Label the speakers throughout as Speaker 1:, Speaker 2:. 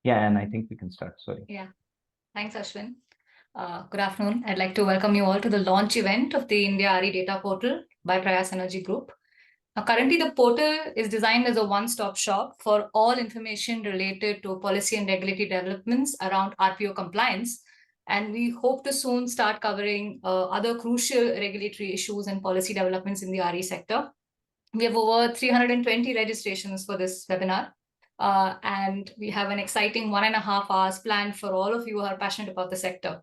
Speaker 1: Yeah, and I think we can start. Sorry.
Speaker 2: Yeah, thanks, Ashwin. Good afternoon. I'd like to welcome you all to the launch event of the India-RE data portal by Prayas Energy Group. Now, currently, the portal is designed as a one-stop shop for all information related to policy and regulatory developments around RPO compliance. And we hope to soon start covering other crucial regulatory issues and policy developments in the RE sector. We have over 320 registrations for this webinar. And we have an exciting 1.5 hours planned for all of you who are passionate about the sector.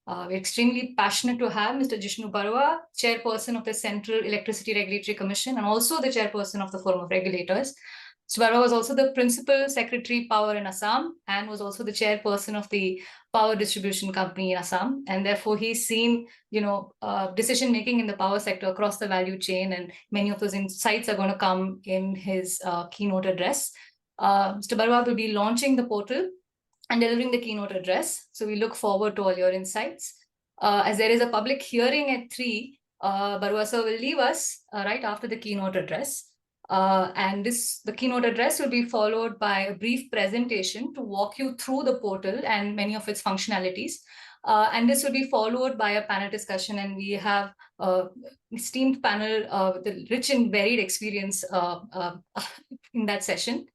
Speaker 2: We're extremely passionate to have Mr. Jishnu Barua, Chairperson of the Central Electricity Regulatory Commission and also the Chairperson of the Forum of Regulators. Mr. Barua was also the Principal Secretary Power in Assam and was also the Chairperson of the Power Distribution Company in Assam. And therefore, he's seen, decision-making in the power sector across the value chain, and many of those insights are going to come in his keynote address. Mr. Barua will be launching the portal and delivering the keynote address. So we look forward to all your insights. As there is a public hearing at 3, Barua sir will leave us right after the keynote address. And the keynote address will be followed by a brief presentation to walk you through the portal and many of its functionalities. And this will be followed by a panel discussion, and we have an esteemed panel with a rich and varied experience in that session.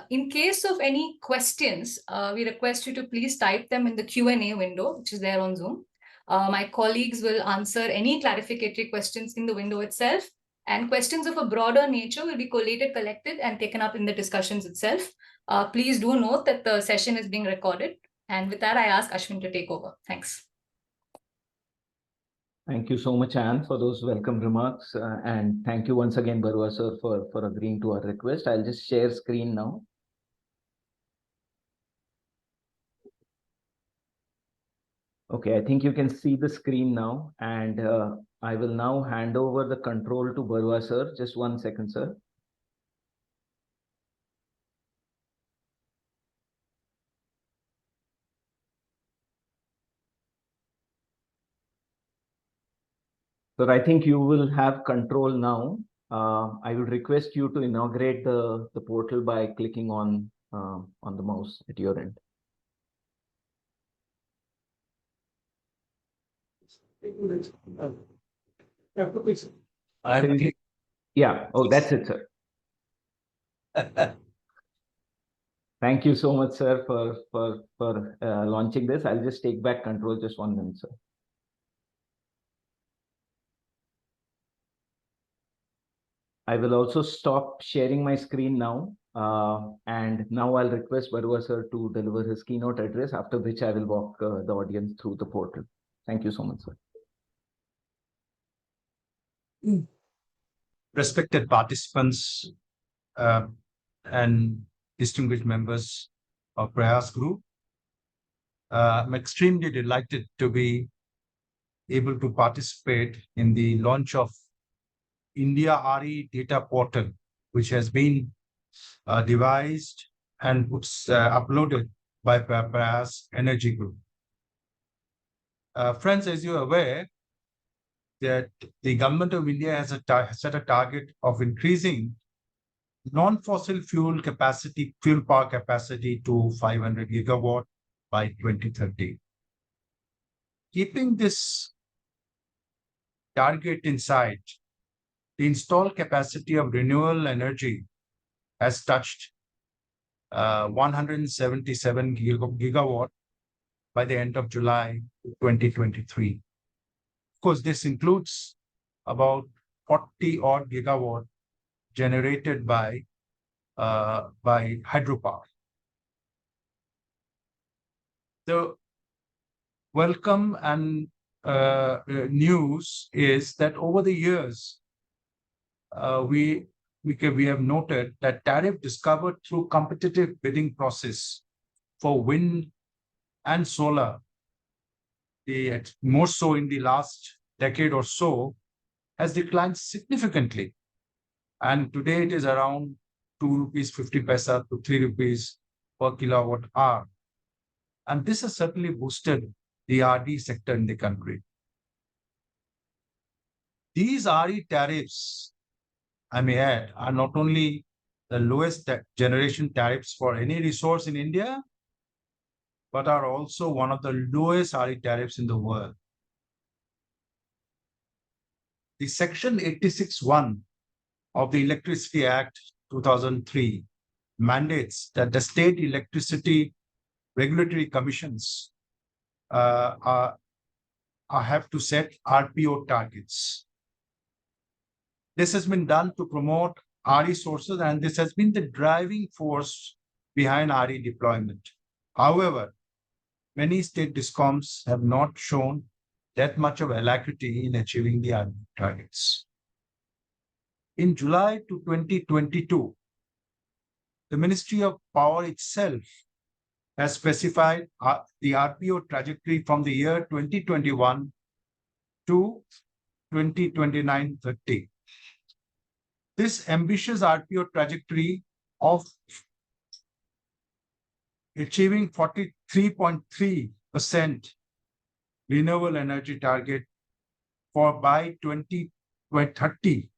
Speaker 2: In case of any questions, we request you to please type them in the Q&A window, which is there on Zoom. My colleagues will answer any clarificatory questions in the window itself, and questions of a broader nature will be collated, collected, and taken up in the discussions itself. Please do note that the session is being recorded. And with that, I ask Ashwin to take over. Thanks.
Speaker 1: Thank you so much, Anne, for those welcome remarks. And thank you once again, Barua sir, for agreeing to our request. I'll just share screen now. Okay, I think you can see the screen now. And I will now hand over the control to Barua sir. Just 1 second, sir. So I think you will have control now. I would request you to inaugurate the portal by clicking on the mouse at your end. Yeah. Oh, that's it, sir. Thank you so much, sir, for launching this. I'll just take back control. Just 1 minute, sir. I will also stop sharing my screen now. And now I'll request Barua sir to deliver his keynote address, after which I will walk the audience through the portal. Thank you so much, sir.
Speaker 3: Respected participants and distinguished members of Prayas Group, I'm extremely delighted to be able to participate in the launch of India-RE data portal, which has been devised and uploaded by Prayas Energy Group. Friends, as you are aware, that the government of India has set a target of increasing non-fossil fuel power capacity to 500 gigawatt by 2030. Keeping this target in sight, the installed capacity of renewable energy has touched 177 gigawatt by the end of July 2023. Of course, this includes about 40 odd gigawatt generated by hydropower. The welcome and news is that over the years, we have noted that tariff discovered through competitive bidding process for wind and solar, more so in the last decade or so, has declined significantly. And today it is around 2.50 rupees to 3 rupees per kilowatt hour. And this has certainly boosted the RD sector in the country. These RE tariffs, I may add, are not only the lowest generation tariffs for any resource in India, but are also one of the lowest RE tariffs in the world. The Section 86(1) of the Electricity Act 2003 mandates that the state electricity regulatory commissions have to set RPO targets. This has been done to promote RE sources, and this has been the driving force behind RE deployment. However, many state DISCOMs have not shown that much of alacrity in achieving the RE targets. In July 2022, the Ministry of Power itself has specified the RPO trajectory from the year 2021 to 2029-30. This ambitious RPO trajectory of achieving 43.3% renewable energy target by 2030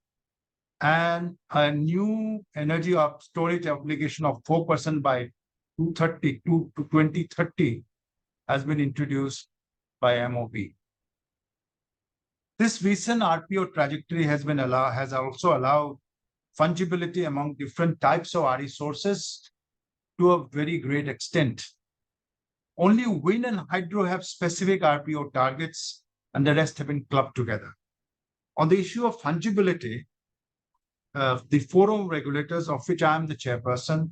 Speaker 3: and a new energy storage obligation of 4% by 2030 has been introduced by MOP. This recent RPO trajectory has also allowed fungibility among different types of RE sources to a very great extent. Only wind and hydro have specific RPO targets, and the rest have been clubbed together. On the issue of fungibility, the forum regulators, of which I am the chairperson,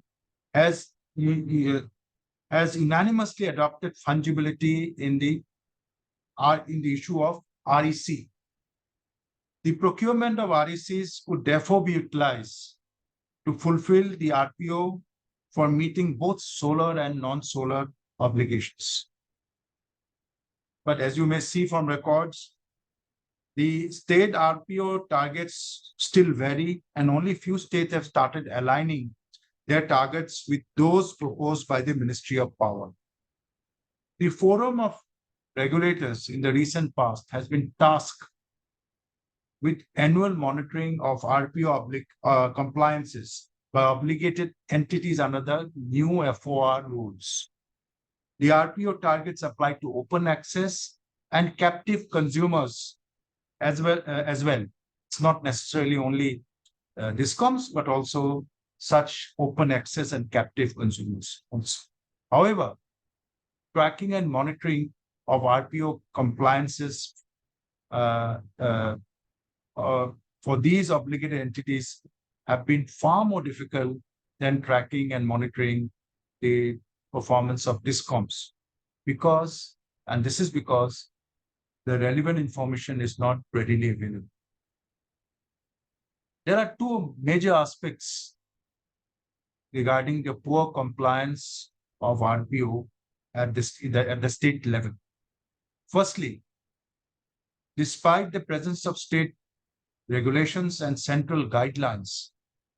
Speaker 3: has unanimously adopted fungibility in the issue of REC. The procurement of RECs could therefore be utilized to fulfill the RPO for meeting both solar and non-solar obligations. But as you may see from records, the state RPO targets still vary, and only few states have started aligning their targets with those proposed by the Ministry of Power. The forum of regulators in the recent past has been tasked with annual monitoring of RPO compliances by obligated entities under the new FOR rules. The RPO targets apply to open access and captive consumers as well. It's not necessarily only DISCOMs, but also such open access and captive consumers also. However, tracking and monitoring of RPO compliances for these obligated entities have been far more difficult than tracking and monitoring the performance of DISCOMs, because the relevant information is not readily available. There are two major aspects regarding the poor compliance of RPO at the state level. Firstly, despite the presence of state regulations and central guidelines,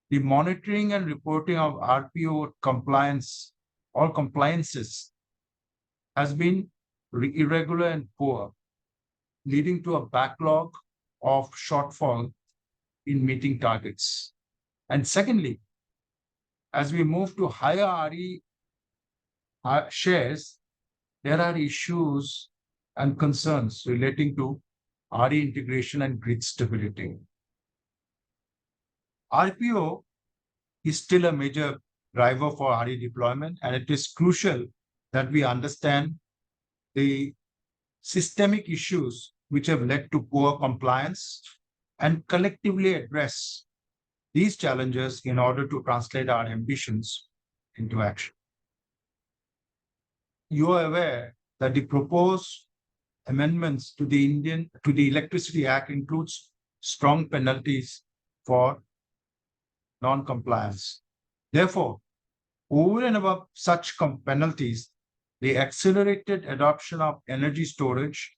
Speaker 3: the monitoring and reporting of RPO compliance or compliances has been irregular and poor, leading to a backlog of shortfall in meeting targets. And secondly, as we move to higher RE shares, there are issues and concerns relating to RE integration and grid stability. RPO is still a major driver for RE deployment, and it is crucial that we understand the systemic issues which have led to poor compliance and collectively address these challenges in order to translate our ambitions into action. You are aware that the proposed amendments to the Electricity Act includes strong penalties for non-compliance. Therefore, over and above such penalties, the accelerated adoption of energy storage,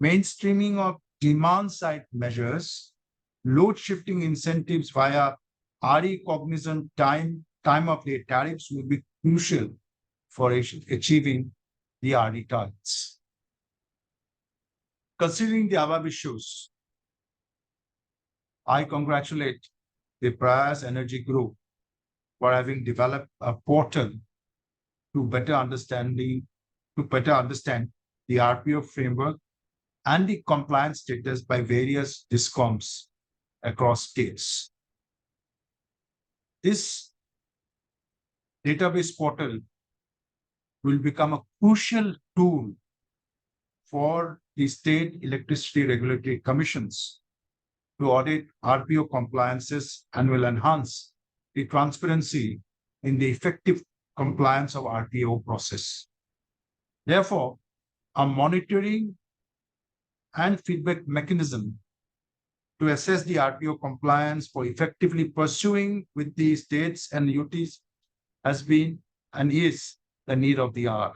Speaker 3: mainstreaming of demand-side measures, load shifting incentives via RE cognizant time of day tariffs will be crucial for achieving the RE targets. Considering the above issues, I congratulate the Prayas Energy Group for having developed a portal to better understand the RPO framework and the compliance status by various DISCOMs across states. This database portal will become a crucial tool for the state electricity regulatory commissions to audit RPO compliances and will enhance the transparency in the effective compliance of RPO process. Therefore, a monitoring and feedback mechanism to assess the RPO compliance for effectively pursuing with the states and UTs has been and is the need of the hour.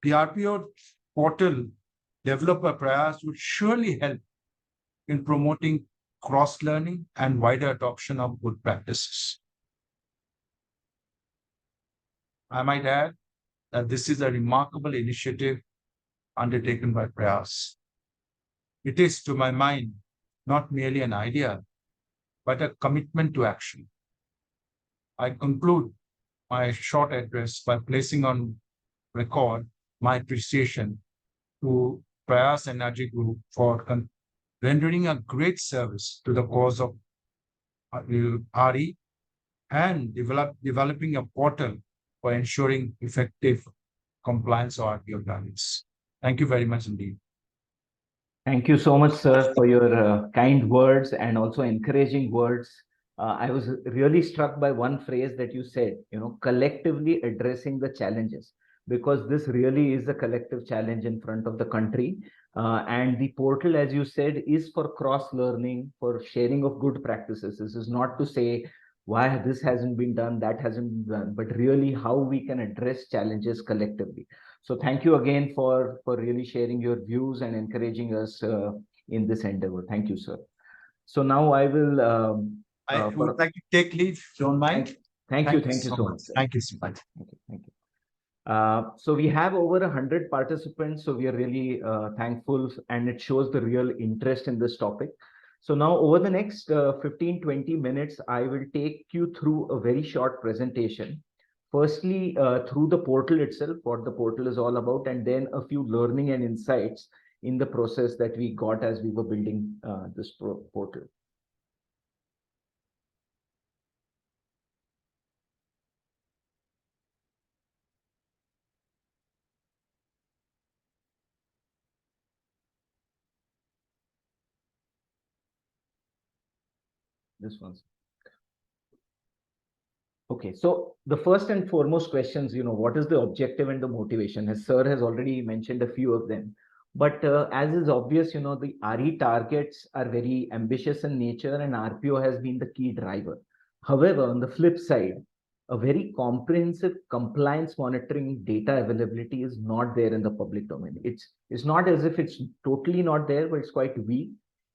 Speaker 3: The RPO portal developed by Prayas would surely help in promoting cross-learning and wider adoption of good practices. I might add that this is a remarkable initiative undertaken by Prayas. It is, to my mind, not merely an idea, but a commitment to action. I conclude my short address by placing on record my appreciation to Prayas Energy Group for rendering a great service to the cause of RE and developing a portal for ensuring effective compliance of RPO guidelines. Thank you very much indeed.
Speaker 1: Thank you so much, sir, for your kind words and also encouraging words. I was really struck by one phrase that you said, collectively addressing the challenges, because this really is a collective challenge in front of the country. And the portal, as you said, is for cross-learning, for sharing of good practices. This is not to say why this hasn't been done, that hasn't been done, but really how we can address challenges collectively. So thank you again for really sharing your views and encouraging us in this endeavor. Thank you, sir. So now I will...
Speaker 3: I would like to take leave, if you don't mind.
Speaker 1: Thank you so much. Sir.
Speaker 3: Thank you so much.
Speaker 1: Thank you. So we have over 100 participants, so we are really thankful, and it shows the real interest in this topic. So now over the next 15-20 minutes, I will take you through a very short presentation. Firstly, through the portal itself, what the portal is all about, and then a few learning and insights in the process that we got as we were building this portal. This one's okay. So the first and foremost questions, what is the objective and the motivation? As sir has already mentioned a few of them, but as is obvious, the RE targets are very ambitious in nature, and RPO has been the key driver. However, on the flip side, a very comprehensive compliance monitoring data availability is not there in the public domain. It's not as if it's totally not there, but it's quite weak.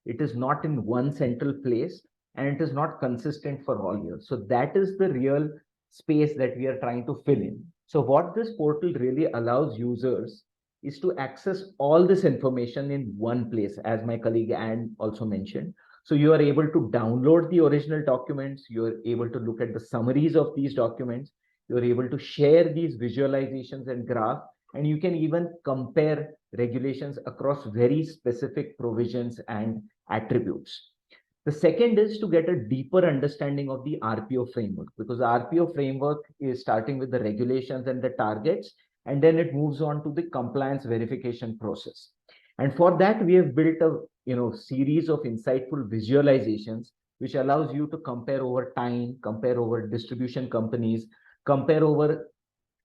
Speaker 1: It is not in one central place, and it is not consistent for all years. So that is the real space that we are trying to fill in. So what this portal really allows users is to access all this information in one place, as my colleague Anne also mentioned. So you are able to download the original documents, you're able to look at the summaries of these documents, you're able to share these visualizations and graphs, and you can even compare regulations across very specific provisions and attributes. The second is to get a deeper understanding of the RPO framework, because the RPO framework is starting with the regulations and the targets, and then it moves on to the compliance verification process. And for that, we have built a series of insightful visualizations, which allows you to compare over time, compare over distribution companies, compare over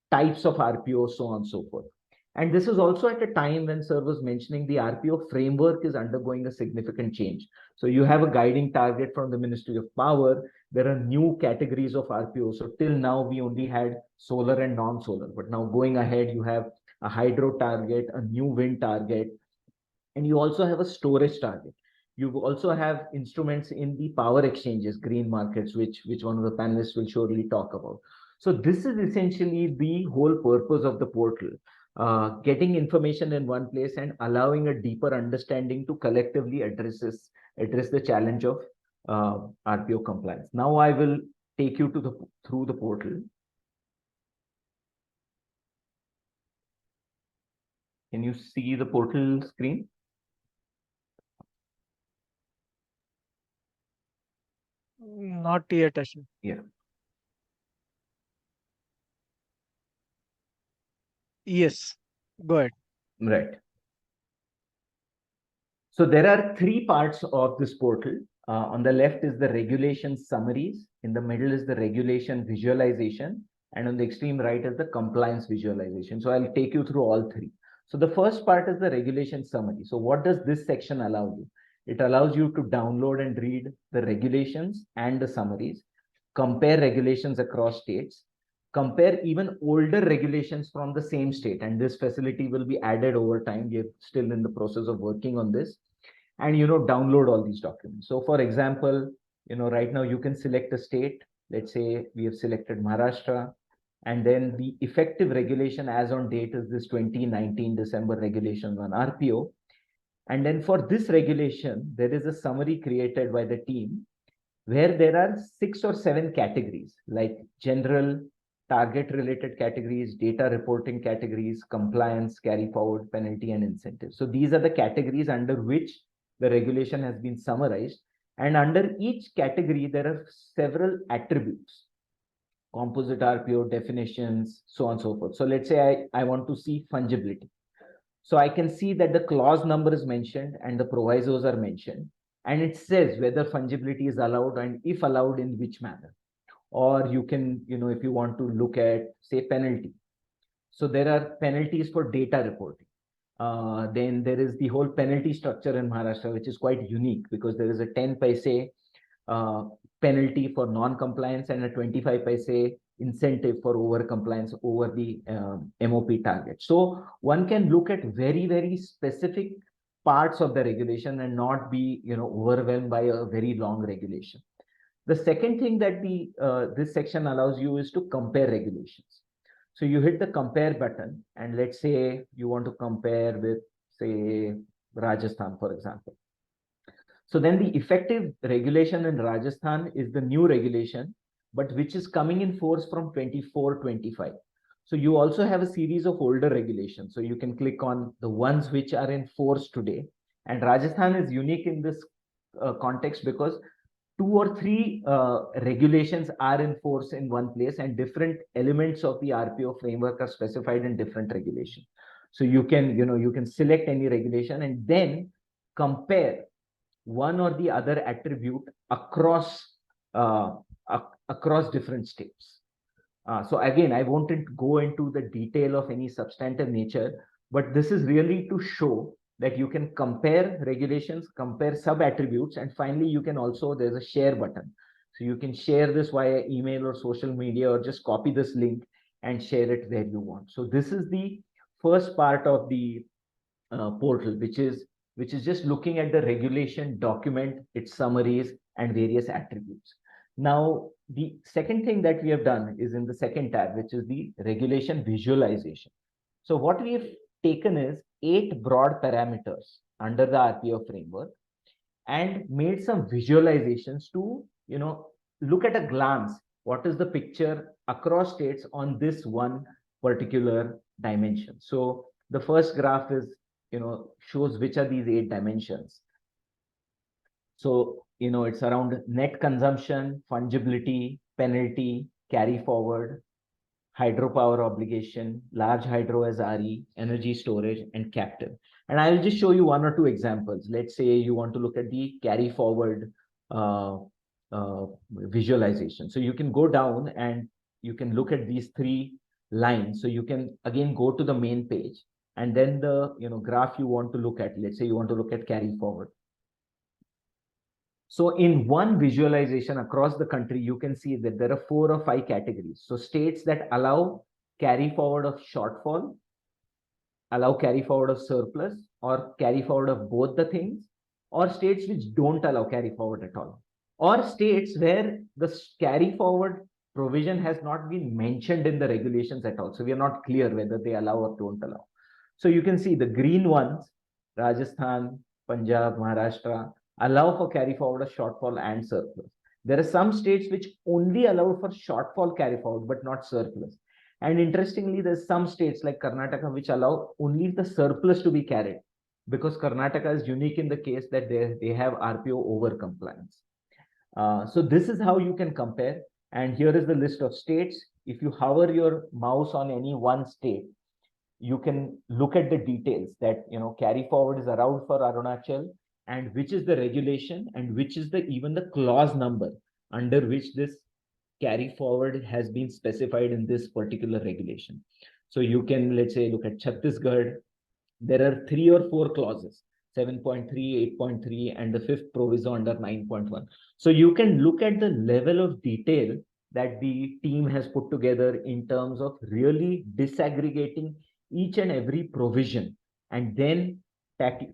Speaker 1: types of RPO, so on and so forth. And this is also at a time when sir was mentioning the RPO framework is undergoing a significant change. So you have a guiding target from the Ministry of Power. There are new categories of RPO. So till now, we only had solar and non-solar. But now going ahead, you have a hydro target, a new wind target, and you also have a storage target. You also have instruments in the power exchanges, green markets, which one of the panelists will surely talk about. So this is essentially the whole purpose of the portal. Getting information in one place and allowing a deeper understanding to collectively address the challenge of RPO compliance. Now I will take you to through the portal. Can you see the portal screen?
Speaker 4: Not yet, Ashwin.
Speaker 1: Yeah.
Speaker 4: Yes, go ahead.
Speaker 1: Right. So there are three parts of this portal. On the left is the regulation summaries. In the middle is the regulation visualization. And on the extreme right is the compliance visualization. So I'll take you through all three. So the first part is the regulation summary. So what does this section allow you? It allows you to download and read the regulations and the summaries, compare regulations across states, compare even older regulations from the same state. And this facility will be added over time. We're still in the process of working on this. And download all these documents. So for example, right now you can select a state. Let's say we have selected Maharashtra, and then the effective regulation as on date is this 2019 December regulation 1 RPO. And then for this regulation, there is a summary created by the team where there are 6 or 7 categories like general, target related categories, data reporting categories, compliance, carry forward, penalty, and incentive. So these are the categories under which the regulation has been summarized. And under each category, there are several attributes, composite RPO, definitions, so on and so forth. So let's say I want to see fungibility. So I can see that the clause number is mentioned and the provisos are mentioned. And it says whether fungibility is allowed and if allowed, in which manner. Or you can, if you want to look at, say, penalty. So there are penalties for data reporting. Then there is the whole penalty structure in Maharashtra, which is quite unique because there is a 10 paise penalty for non-compliance and a 25 paise incentive for over-compliance over the MOP target. So one can look at very, very specific parts of the regulation and not be, overwhelmed by a very long regulation. The second thing that this section allows you is to compare regulations. So you hit the compare button, and let's say you want to compare with, say, Rajasthan, for example. So then the effective regulation in Rajasthan is the new regulation, but which is coming in force from 24-25. So you also have a series of older regulations. So you can click on the ones which are in force today. And Rajasthan is unique in this context because 2 or 3 regulations are in force in one place, and different elements of the RPO framework are specified in different regulations. So you can select any regulation and then compare one or the other attribute across different states. So again, I won't go into the detail of any substantive nature, but this is really to show that you can compare regulations, compare sub-attributes, and finally you can also, there's a share button. So you can share this via email or social media, or just copy this link and share it where you want. So this is the first part of the portal, which is just looking at the regulation document, its summaries, and various attributes. Now, the second thing that we have done is in the second tab, which is the regulation visualization. So what we have taken is 8 broad parameters under the RPO framework and made some visualizations to, look at a glance, what is the picture across states on this one particular dimension. So the first graph is, shows which are these 8 dimensions. So, it's around net consumption, fungibility, penalty, carry forward, hydropower obligation, large hydro as RE, energy storage, and captive. And I'll just show you 1 or 2 examples. Let's say you want to look at the carry forward visualization. So you can go down and you can look at these 3 lines. So you can again go to the main page, and then the graph you want to look at. Let's say you want to look at carry forward. So in one visualization across the country, you can see that there are 4 or 5 categories. So states that allow carry forward of shortfall, allow carry forward of surplus, or carry forward of both the things, or states which don't allow carry forward at all, or states where the carry forward provision has not been mentioned in the regulations at all. So we are not clear whether they allow or don't allow. So you can see the green ones, Rajasthan, Punjab, Maharashtra, allow for carry forward of shortfall and surplus. There are some states which only allow for shortfall carry forward, but not surplus. And interestingly, there's some states like Karnataka which allow only the surplus to be carried, because Karnataka is unique in the case that they have RPO over compliance. So this is how you can compare. And here is the list of states. If you hover your mouse on any one state, you can look at the details that, carry forward is allowed for Arunachal, and which is the regulation, and which is even the clause number under which this carry forward has been specified in this particular regulation. So you can, let's say, look at Chhattisgarh. There are 3 or 4 clauses, 7.3, 8.3, and the 5th proviso under 9.1. So you can look at the level of detail that the team has put together in terms of really disaggregating each and every provision, and then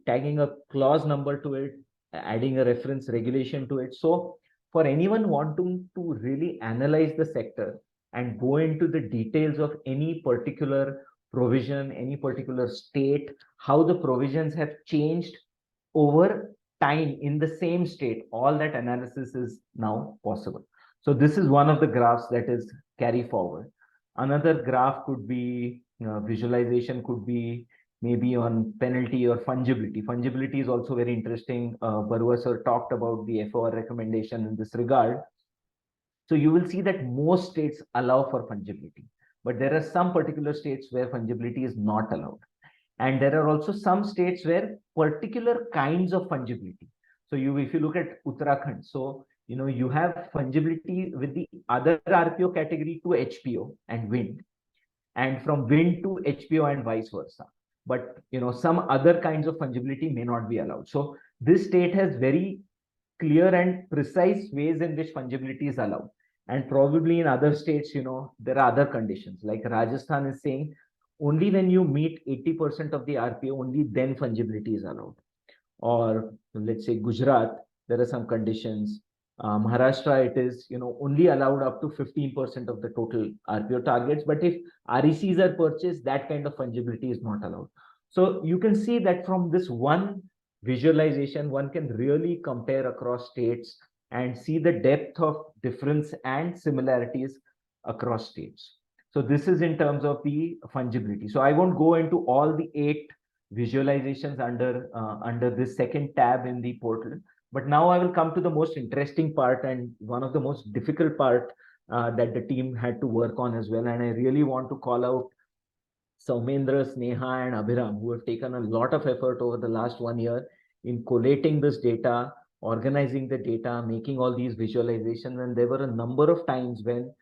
Speaker 1: tagging a clause number to it, adding a reference regulation to it. So for anyone wanting to really analyze the sector and go into the details of any particular provision, any particular state, how the provisions have changed over time in the same state, all that analysis is now possible. So this is one of the graphs that is carry forward. Another graph could be visualization, could be maybe on penalty or fungibility. Fungibility is also very interesting. Barua sir talked about the FOR recommendation in this regard. So you will see that most states allow for fungibility, but there are some particular states where fungibility is not allowed. And there are also some states where particular kinds of fungibility. So if you look at Uttarakhand, so you have fungibility with the other RPO category to HPO and wind, and from wind to HPO and vice versa. But some other kinds of fungibility may not be allowed. So this state has very clear and precise ways in which fungibility is allowed. And probably in other states, there are other conditions. Like Rajasthan is saying only when you meet 80% of the RPO, only then fungibility is allowed. Or let's say Gujarat, there are some conditions. Maharashtra, it is only allowed up to 15% of the total RPO targets. But if RECs are purchased, that kind of fungibility is not allowed. So you can see that from this one visualization, one can really compare across states and see the depth of difference and similarities across states. So this is in terms of the fungibility. So I won't go into all the 8 visualizations under this second tab in the portal. But now I will come to the most interesting part and one of the most difficult part that the team had to work on as well. And I really want to call out Soumendra, Sneha, and Abhiram, who have taken a lot of effort over the last 1 year in collating this data, organizing the data, making all these visualizations. And there were a number of times when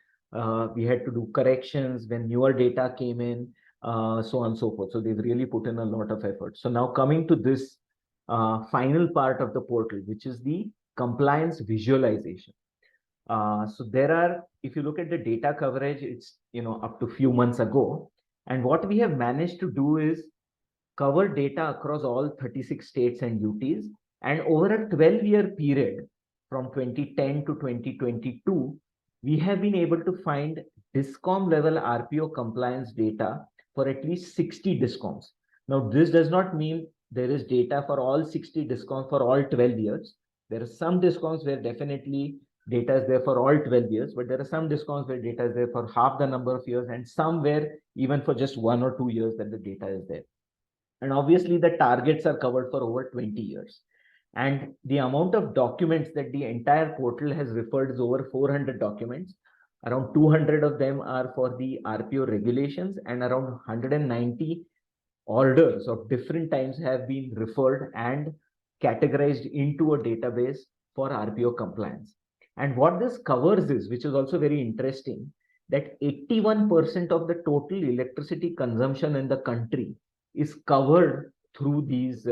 Speaker 1: we had to do corrections, when newer data came in, so on and so forth. So they've really put in a lot of effort. So now coming to this final part of the portal, which is the compliance visualization. So there are, if you look at the data coverage, it's up to few months ago. And what we have managed to do is cover data across all 36 states and UTs. And over a 12-year period from 2010 to 2022, we have been able to find DISCOM level RPO compliance data for at least 60 DISCOMs. Now, this does not mean there is data for all 60 DISCOMs for all 12 years. There are some DISCOMs where definitely data is there for all 12 years, but there are some DISCOMs where data is there for half the number of years, and some where even for just 1 or 2 years that the data is there. And obviously the targets are covered for over 20 years. And the amount of documents that the entire portal has referred is over 400 documents. Around 200 of them are for the RPO regulations, and around 190 orders of different times have been referred and categorized into a database for RPO compliance. And what this covers is, which is also very interesting, that 81% of the total electricity consumption in the country is covered through these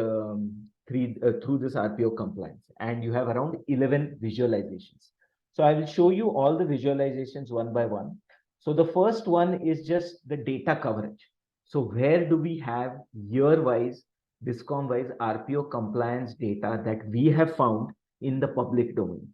Speaker 1: through this RPO compliance, and you have around 11 visualizations. So I will show you all the visualizations one by one. So the first one is just the data coverage. So where do we have year-wise, DISCOM-wise RPO compliance data that we have found in the public domain?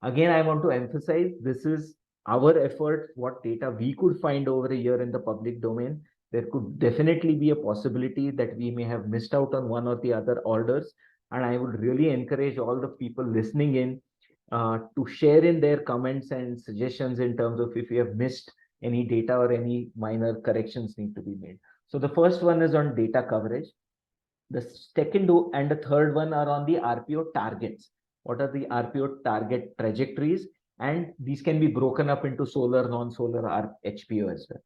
Speaker 1: Again, I want to emphasize this is our effort, what data we could find over a year in the public domain. There could definitely be a possibility that we may have missed out on one or the other orders. And I would really encourage all the people listening in, to share in their comments and suggestions in terms of if you have missed any data or any minor corrections need to be made. So the first one is on data coverage. The second and the third one are on the RPO targets. What are the RPO target trajectories? And these can be broken up into solar, non-solar, HPO as well.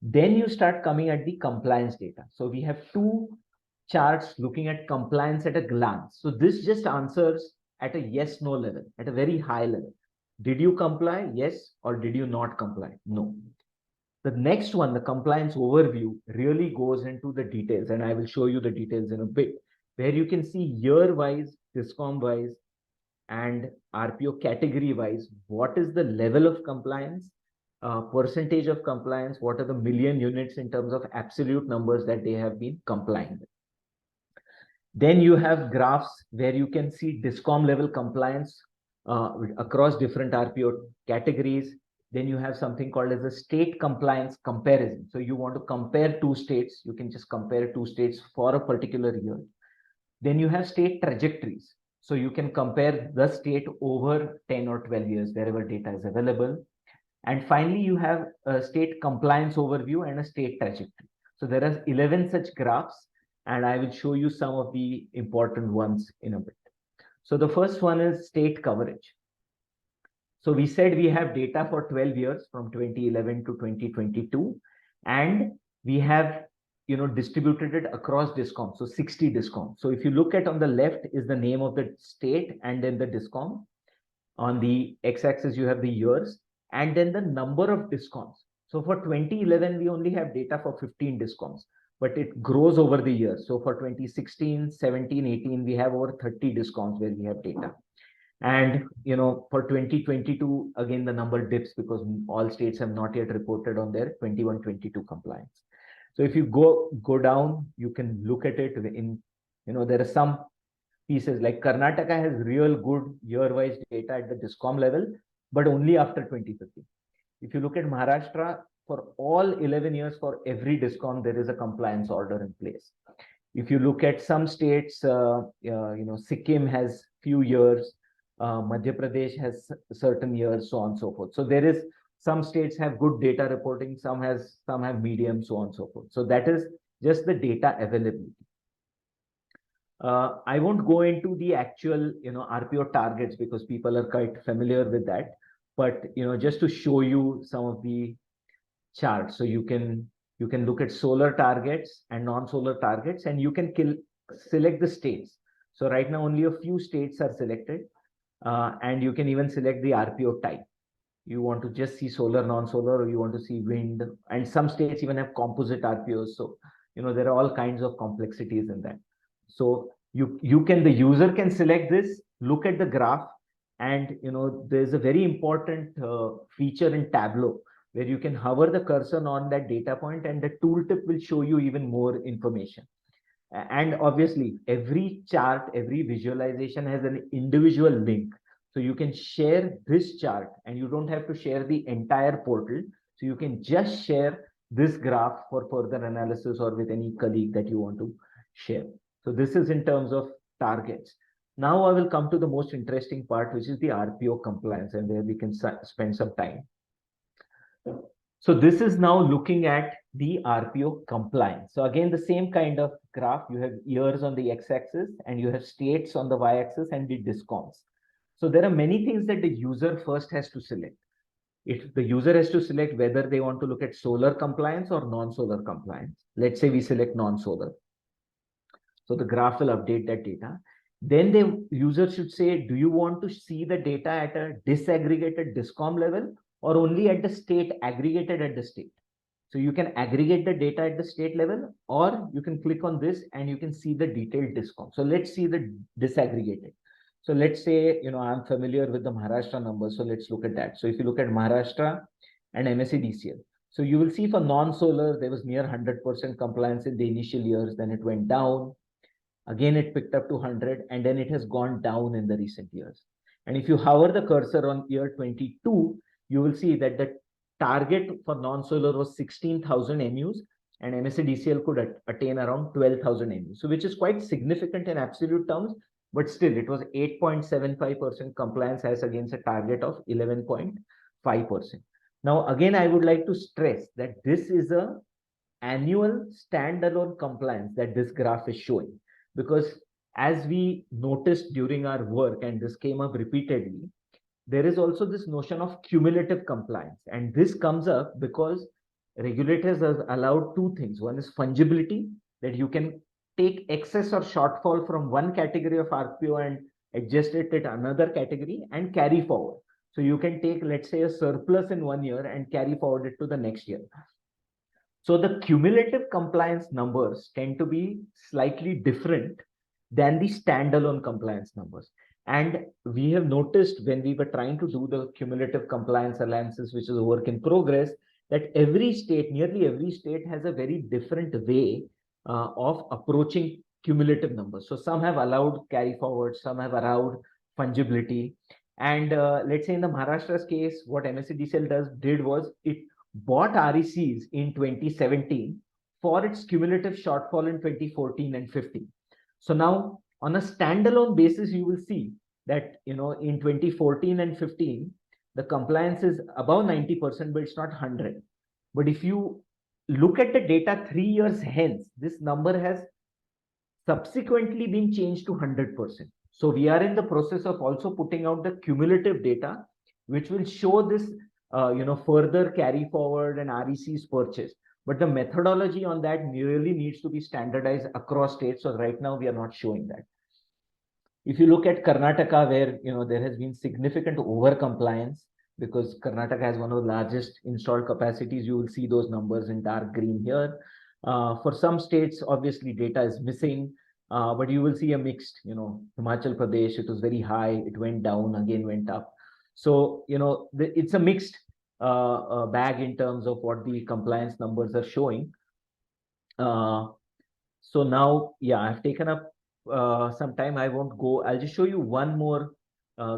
Speaker 1: Then you start coming at the compliance data. So we have two charts looking at compliance at a glance. So this just answers at a yes, no level, at a very high level. Did you comply? Yes. Or did you not comply? No. The next one, the compliance overview, really goes into the details, and I will show you the details in a bit, where you can see year-wise, DISCOM-wise, and RPO category-wise, what is the level of compliance, percentage of compliance, what are the million units in terms of absolute numbers that they have been complying with. Then you have graphs where you can see DISCOM level compliance across different RPO categories. Then you have something called as a state compliance comparison. So you want to compare two states. You can just compare two states for a particular year. Then you have state trajectories. So you can compare the state over 10 or 12 years, wherever data is available. And finally, you have a state compliance overview and a state trajectory. So there are 11 such graphs, and I will show you some of the important ones in a bit. So the first one is state coverage. So we said we have data for 12 years from 2011 to 2022, and we have distributed it across DISCOM. So 60 DISCOM. So if you look at on the left is the name of the state and then the DISCOM. On the x-axis you have the years and then the number of DISCOMs. So for 2011 we only have data for 15 DISCOMs, but it grows over the years. So for 2016, 17, 18 we have over 30 DISCOMs where we have data. And for 2022, again, the number dips because all states have not yet reported on their 21-22 compliance. So if you go down, you can look at it in, there are some pieces like Karnataka has real good year-wise data at the DISCOM level, but only after 2050. If you look at Maharashtra, for all 11 years, for every DISCOM, there is a compliance order in place. If you look at some states, Sikkim has few years, Madhya Pradesh has certain years, so on and so forth. So there is some states have good data reporting, some have medium, so on and so forth. So that is just the data availability. I won't go into the actual RPO targets because people are quite familiar with that. But just to show you some of the charts, so you can look at solar targets and non-solar targets, and you can select the states. So right now only a few states are selected. And you can even select the RPO type. You want to just see solar, non-solar, or you want to see wind, and some states even have composite RPOs. So, there are all kinds of complexities in that. So the user can select this, look at the graph, and, there's a very important feature in Tableau where you can hover the cursor on that data point and the tooltip will show you even more information. And obviously, every chart, every visualization has an individual link. So you can share this chart and you don't have to share the entire portal. So you can just share this graph for further analysis or with any colleague that you want to share. So this is in terms of targets. Now I will come to the most interesting part, which is the RPO compliance, and where we can spend some time. So this is now looking at the RPO compliance. So again, the same kind of graph. You have years on the x-axis and you have states on the y-axis and the DISCOMs. So there are many things that the user first has to select. If the user has to select whether they want to look at solar compliance or non-solar compliance. Let's say we select non-solar. So the graph will update that data. Then the user should say, do you want to see the data at a disaggregated DISCOM level or only at the state, aggregated at the state? So you can aggregate the data at the state level, or you can click on this and you can see the detailed DISCOM. So let's see the disaggregated. So let's say, I'm familiar with the Maharashtra numbers. So let's look at that. So if you look at Maharashtra and MSEDCL, so you will see for non-solar, there was near 100% compliance in the initial years. Then it went down. Again, it picked up to 100, and then it has gone down in the recent years. And if you hover the cursor on year 22, you will see that the target for non-solar was 16,000 MUs, and MSEDCL could attain around 12,000 MUs. So which is quite significant in absolute terms, but still it was 8.75% compliance as against a target of 11.5%. Now, again, I would like to stress that this is a annual standalone compliance that this graph is showing, because as we noticed during our work, and this came up repeatedly, there is also this notion of cumulative compliance. And this comes up because regulators have allowed two things. One is fungibility, that you can take excess or shortfall from one category of RPO and adjust it at another category and carry forward. So you can take, let's say, a surplus in 1 year and carry forward it to the next year. So the cumulative compliance numbers tend to be slightly different than the standalone compliance numbers. And we have noticed when we were trying to do the cumulative compliance alliances, which is a work in progress, that every state, nearly every state, has a very different way of approaching cumulative numbers. So some have allowed carry forward, some have allowed fungibility. And let's say in the Maharashtra's case, what MSCDCL did was it bought RECs in 2017 for its cumulative shortfall in 2014 and 15. So now on a standalone basis, you will see that, in 2014 and 15, the compliance is above 90%, but it's not 100. But if you look at the data 3 years hence, this number has subsequently been changed to 100%. So we are in the process of also putting out the cumulative data, which will show this, further carry forward and RECs purchased. But the methodology on that really needs to be standardized across states. So right now we are not showing that. If you look at Karnataka, where there has been significant over compliance, because Karnataka has one of the largest installed capacities, you will see those numbers in dark green here. For some states, obviously data is missing, but you will see a mixed, Himachal Pradesh, it was very high, it went down, again went up. So, it's a mixed bag in terms of what the compliance numbers are showing. So now, yeah, I've taken up some time. I won't go. I'll just show you one more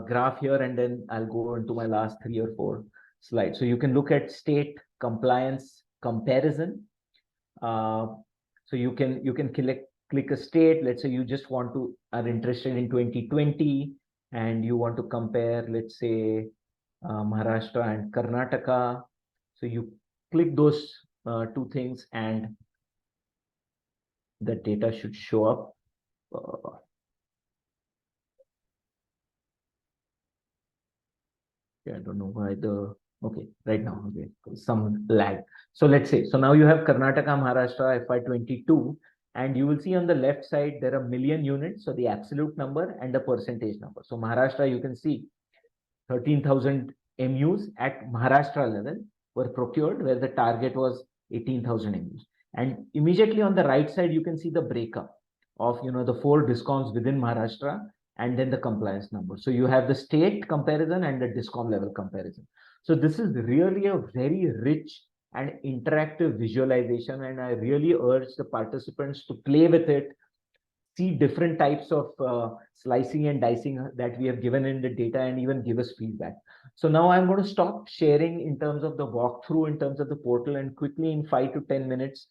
Speaker 1: graph here, and then I'll go into my last 3 or 4 slides. So you can look at state compliance comparison. So you can click a state. Let's say you just are interested in 2020, and you want to compare, let's say, Maharashtra and Karnataka. So you click those 2 things, and the data should show up. I don't know why okay, right now, okay, some lag. So let's say, so now you have Karnataka, Maharashtra, FY22, and you will see on the left side, there are million units, so the absolute number and the percentage number. So Maharashtra, you can see 13,000 MUs at Maharashtra level were procured, where the target was 18,000 MUs. And immediately on the right side, you can see the breakup of, the 4 DISCOMs within Maharashtra, and then the compliance number. So you have the state comparison and the DISCOM level comparison. So this is really a very rich and interactive visualization, and I really urge the participants to play with it, see different types of slicing and dicing that we have given in the data, and even give us feedback. So now I'm going to stop sharing in terms of the walkthrough, in terms of the portal, and quickly in 5 to 10 minutes,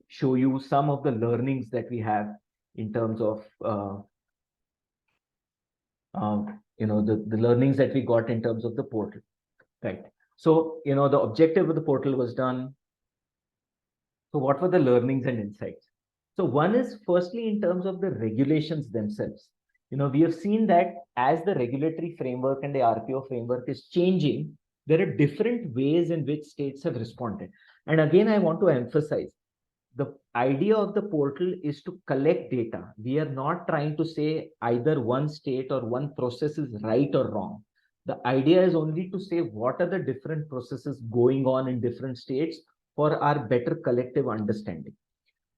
Speaker 1: show you some of the learnings that we have in terms of, the learnings that we got in terms of the portal, right? So, the objective of the portal was done. So what were the learnings and insights? So one is, firstly, in terms of the regulations themselves. We have seen that as the regulatory framework and the RPO framework is changing, there are different ways in which states have responded. And again, I want to emphasize, the idea of the portal is to collect data. We are not trying to say either one state or one process is right or wrong. The idea is only to say what are the different processes going on in different states for our better collective understanding.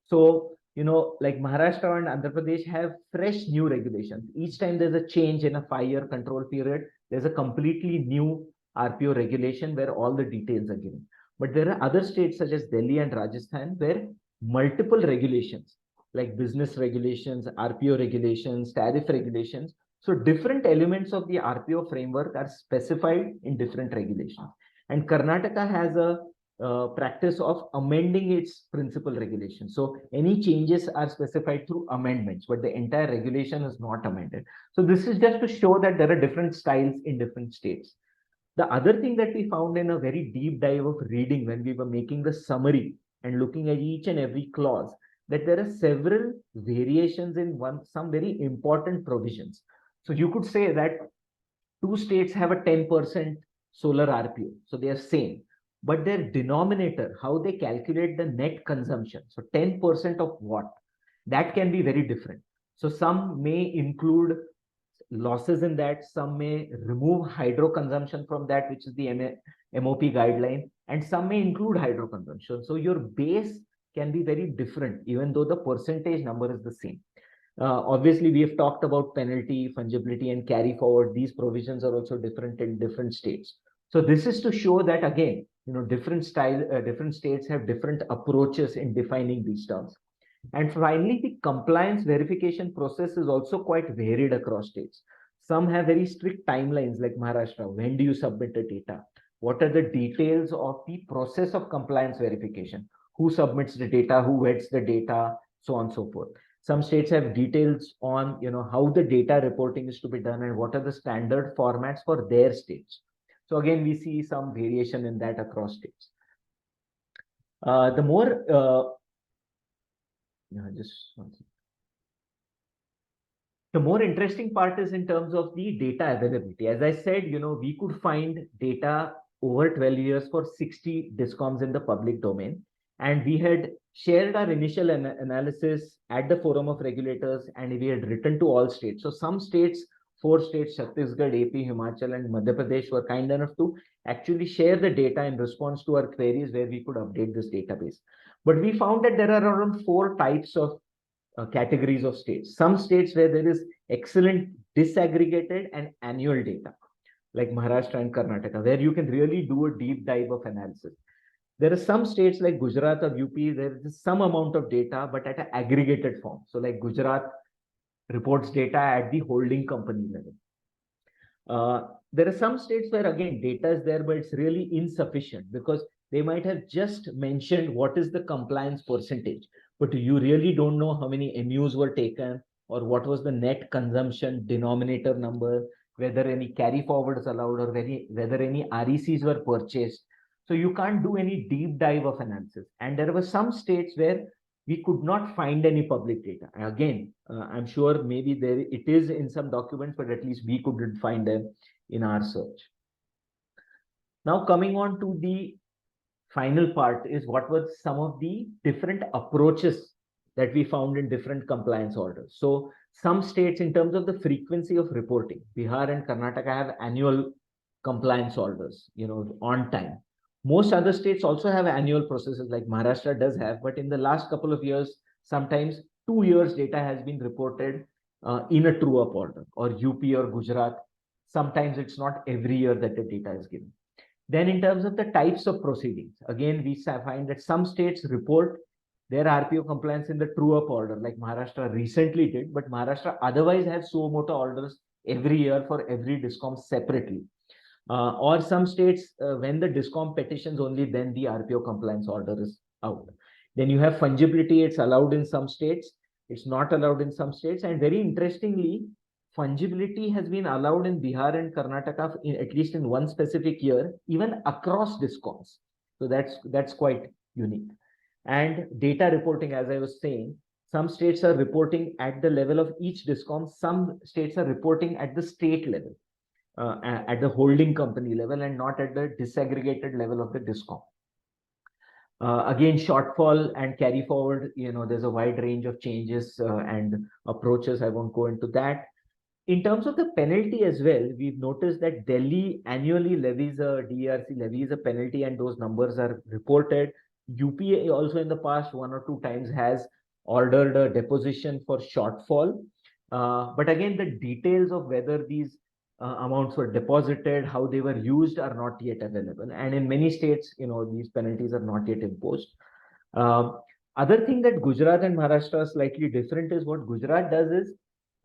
Speaker 1: So, like Maharashtra and Andhra Pradesh have fresh new regulations. Each time there's a change in a 5-year control period, there's a completely new RPO regulation where all the details are given. But there are other states such as Delhi and Rajasthan where multiple regulations, like business regulations, RPO regulations, tariff regulations. So different elements of the RPO framework are specified in different regulations. And Karnataka has a practice of amending its principal regulation. So any changes are specified through amendments, but the entire regulation is not amended. So this is just to show that there are different styles in different states. The other thing that we found in a very deep dive of reading when we were making the summary and looking at each and every clause, that there are several variations in some very important provisions. So you could say that two states have a 10% solar RPO, so they are same, but their denominator, how they calculate the net consumption, so 10% of what, that can be very different. So some may include losses in that, some may remove hydro consumption from that, which is the MOP guideline, and some may include hydro consumption. So your base can be very different, even though the percentage number is the same. Obviously, we have talked about penalty, fungibility, and carry forward. These provisions are also different in different states. So this is to show that, again, different states have different approaches in defining these terms. And finally, the compliance verification process is also quite varied across states. Some have very strict timelines, like Maharashtra. When do you submit the data? What are the details of the process of compliance verification? Who submits the data? Who vets the data? So on and so forth. Some states have details on how the data reporting is to be done and what are the standard formats for their states. So again, we see some variation in that across states. The more interesting part is in terms of the data availability. As I said, we could find data over 12 years for 60 DISCOMs in the public domain. And we had shared our initial analysis at the Forum of Regulators, and we had written to all states. So some states, 4 states, Chhattisgarh, AP, Himachal, and Madhya Pradesh, were kind enough to actually share the data in response to our queries where we could update this database. But we found that there are around 4 types of categories of states. Some states where there is excellent disaggregated and annual data, like Maharashtra and Karnataka, where you can really do a deep dive of analysis. There are some states like Gujarat or UP, there is some amount of data, but at an aggregated form. So like Gujarat reports data at the holding company level. There are some states where, again, data is there, but it's really insufficient because they might have just mentioned what is the compliance percentage, but you really don't know how many MUs were taken or what was the net consumption denominator number, whether any carry forwards allowed or whether any RECs were purchased. So you can't do any deep dive of analysis. And there were some states where we could not find any public data. Again, I'm sure maybe it is in some documents, but at least we couldn't find them in our search. Now coming on to the final part is what were some of the different approaches that we found in different compliance orders. So some states, in terms of the frequency of reporting, Bihar and Karnataka have annual compliance orders, on time. Most other states also have annual processes, like Maharashtra does have, but in the last couple of years, sometimes 2 years data has been reported in a true-up order, or UP or Gujarat. Sometimes it's not every year that the data is given. Then in terms of the types of proceedings, again, we find that some states report their RPO compliance in the true-up order, like Maharashtra recently did, but Maharashtra otherwise has suo motu orders every year for every DISCOM separately. Or some states, when the DISCOM petitions, only then the RPO compliance order is out. Then you have fungibility. It's allowed in some states. It's not allowed in some states. And very interestingly, fungibility has been allowed in Bihar and Karnataka, at least in one specific year, even across DISCOMs. So that's quite unique. And data reporting, as I was saying, some states are reporting at the level of each DISCOM. Some states are reporting at the state level. At the holding company level and not at the disaggregated level of the DISCOM. Again, shortfall and carry forward, there's a wide range of changes and approaches. I won't go into that. In terms of the penalty as well, we've noticed that Delhi annually levies a penalty, and those numbers are reported. UP also in the past 1 or 2 times has ordered a deposition for shortfall. But again, the details of whether these amounts were deposited, how they were used, are not yet available. And in many states, these penalties are not yet imposed. Other thing that Gujarat and Maharashtra are slightly different is what Gujarat does is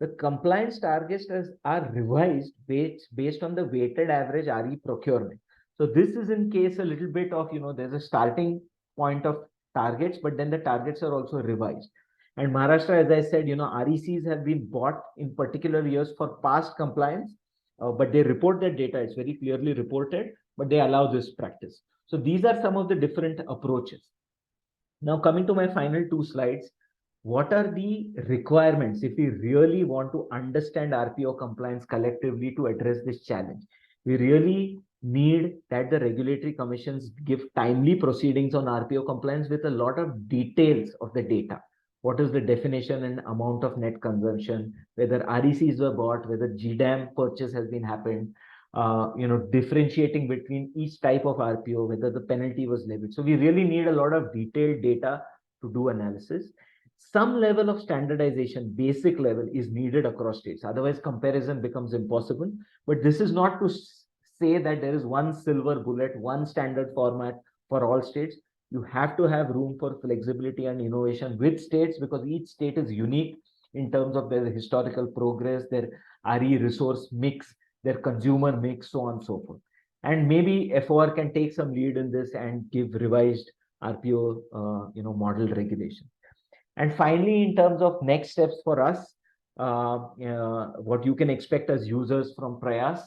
Speaker 1: the compliance targets are revised based on the weighted average RE procurement. So this is in case a little bit of, there's a starting point of targets, but then the targets are also revised. And Maharashtra, as I said, RECs have been bought in particular years for past compliance, but they report that data. It's very clearly reported, but they allow this practice. So these are some of the different approaches. Now, coming to my final two slides, what are the requirements if we really want to understand RPO compliance collectively to address this challenge? We really need that the regulatory commissions give timely proceedings on RPO compliance with a lot of details of the data. What is the definition and amount of net consumption, whether RECs were bought, whether GDAM purchase has been happened, differentiating between each type of RPO, whether the penalty was levied. So we really need a lot of detailed data to do analysis. Some level of standardization, basic level, is needed across states. Otherwise, comparison becomes impossible. But this is not to say that there is one silver bullet, one standard format for all states. You have to have room for flexibility and innovation with states, because each state is unique in terms of their historical progress, their RE resource mix, their consumer mix, so on and so forth. And maybe FOR can take some lead in this and give revised RPO, model regulation. And finally, in terms of next steps for us, what you can expect as users from Prayas,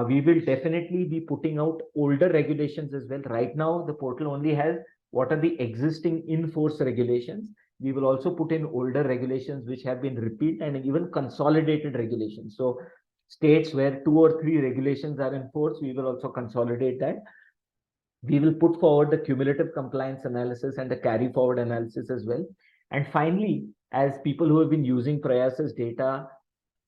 Speaker 1: we will definitely be putting out older regulations as well. Right now, the portal only has what are the existing in-force regulations. We will also put in older regulations which have been repeated and even consolidated regulations. So states where 2 or 3 regulations are in force, we will also consolidate that. We will put forward the cumulative compliance analysis and the carry forward analysis as well. And finally, as people who have been using Prayas's data,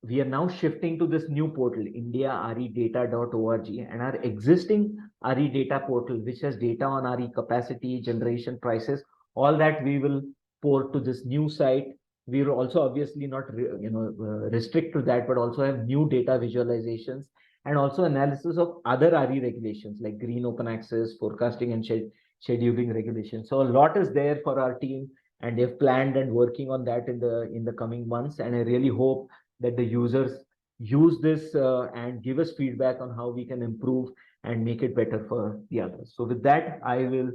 Speaker 1: we are now shifting to this new portal, India-REDP.org, and our existing RE data portal, which has data on RE capacity, generation, prices, all that we will port to this new site. We will also obviously not restrict to that, but also have new data visualizations and also analysis of other RE regulations like green open access, forecasting and scheduling regulations. So a lot is there for our team, and they've planned and working on that in the coming months. And I really hope that the users use this and give us feedback on how we can improve and make it better for the others. So with that, I will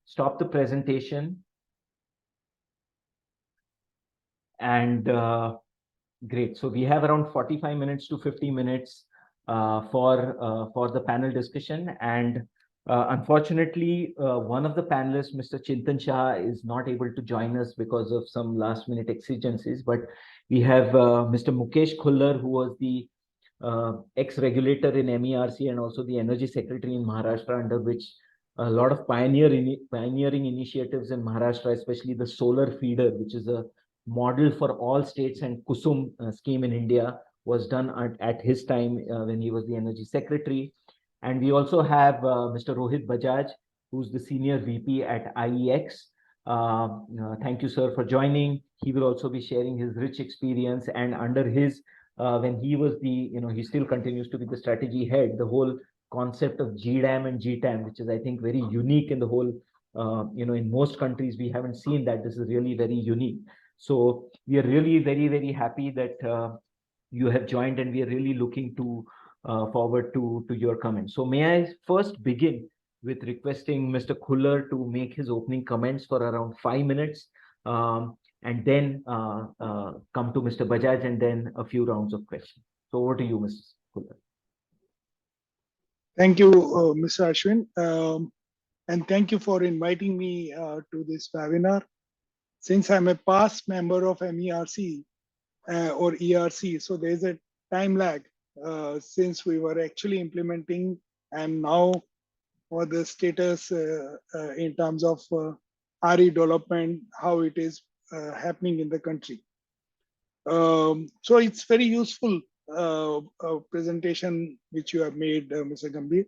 Speaker 1: stop the presentation. And great. So we have around 45 minutes to 50 minutes for the panel discussion. And unfortunately, one of the panelists, Mr. Chintan Shah, is not able to join us because of some last minute exigencies. But we have Mr. Mukesh Khullar, who was the ex-regulator in MERC and also the Energy Secretary in Maharashtra, under which a lot of pioneering initiatives in Maharashtra, especially the solar feeder, which is a model for all states, and Kusum scheme in India was done at his time when he was the Energy Secretary. And we also have Mr. Rohit Bajaj, who's the Senior VP at IEX. Thank you, sir, for joining. He will also be sharing his rich experience, and under his, when he was the, he still continues to be the strategy head, the whole concept of GDAM and GTAM, which is, I think, very unique in the whole, in most countries, we haven't seen that. This is really very unique. So we are really very, very happy that you have joined, and we are really looking to forward to your comments. So may I first begin with requesting Mr. Khullar to make his opening comments for around 5 minutes, and then come to Mr. Bajaj, and then a few rounds of questions. So over to you, Mr. Khullar.
Speaker 5: Thank you, Mr. Ashwin. And thank you for inviting me to this webinar. Since I'm a past member of MERC or ERC, so there's a time lag since we were actually implementing, and now for the status in terms of RE development, how it is happening in the country. So it's very useful presentation which you have made, Mr. Gambhir.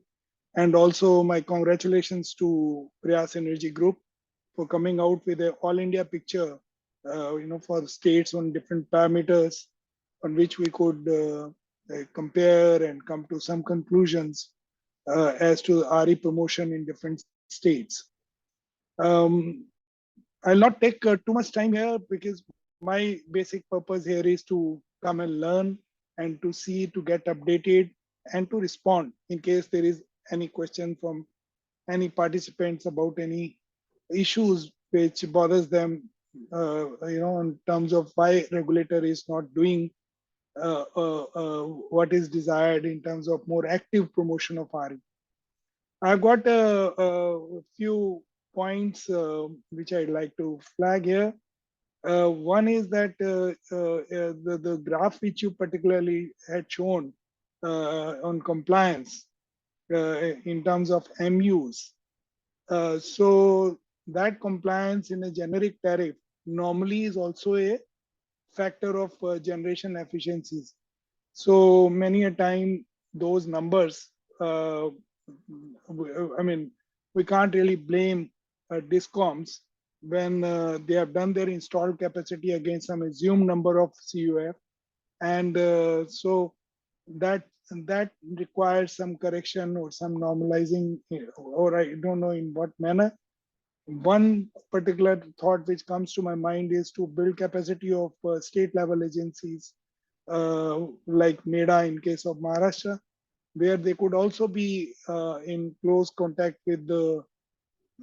Speaker 5: And also my congratulations to Prayas Energy Group for coming out with an all India picture, for states on different parameters on which we could compare and come to some conclusions as to RE promotion in different states. I'll not take too much time here, because my basic purpose here is to come and learn and to see, to get updated and to respond in case there is any question from any participants about any issues which bothers them, in terms of why regulator is not doing what is desired in terms of more active promotion of RE. I've got a few points which I'd like to flag here. One is that the graph which you particularly had shown on compliance in terms of MUs. So that compliance in a generic tariff normally is also a factor of generation efficiencies. So many a time those numbers, we can't really blame DISCOMs when they have done their installed capacity against some assumed number of CUF. And so that requires some correction or some normalizing, or I don't know in what manner. One particular thought which comes to my mind is to build capacity of state level agencies like MEDA in case of Maharashtra, where they could also be in close contact with the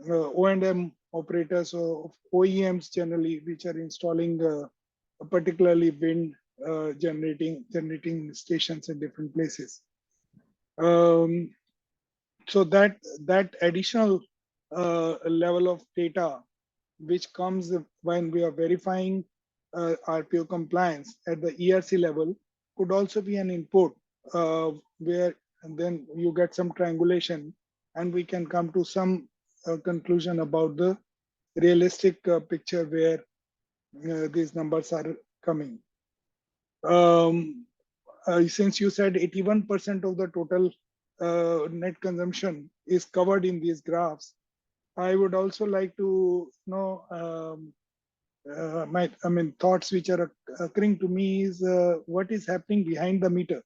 Speaker 5: O&M operators or OEMs generally, which are installing particularly wind generating stations in different places. So that additional level of data which comes when we are verifying RPO compliance at the ERC level could also be an input where then you get some triangulation and we can come to some conclusion about the realistic picture where these numbers are coming. Since you said 81% of the total net consumption is covered in these graphs, I would also like to know thoughts which are occurring to me is what is happening behind the meter.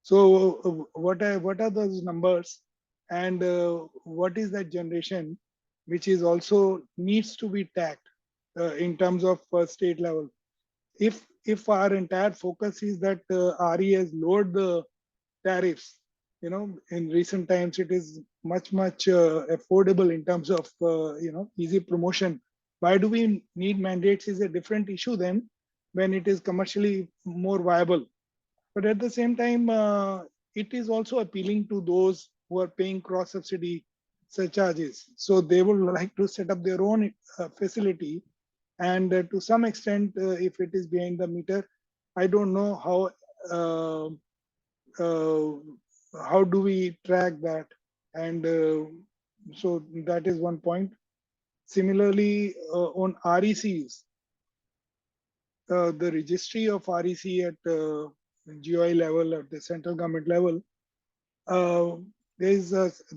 Speaker 5: So what are those numbers, and what is that generation which is also needs to be tagged in terms of state level? If our entire focus is that RE has lowered the tariffs, in recent times it is much affordable in terms of easy promotion. Why do we need mandates is a different issue then when it is commercially more viable. But at the same time, it is also appealing to those who are paying cross subsidy surcharges. So they would like to set up their own facility. And to some extent, if it is behind the meter, I don't know how do we track that. And so that is one point. Similarly, on RECs, the registry of REC at GOI level, at the central government level, there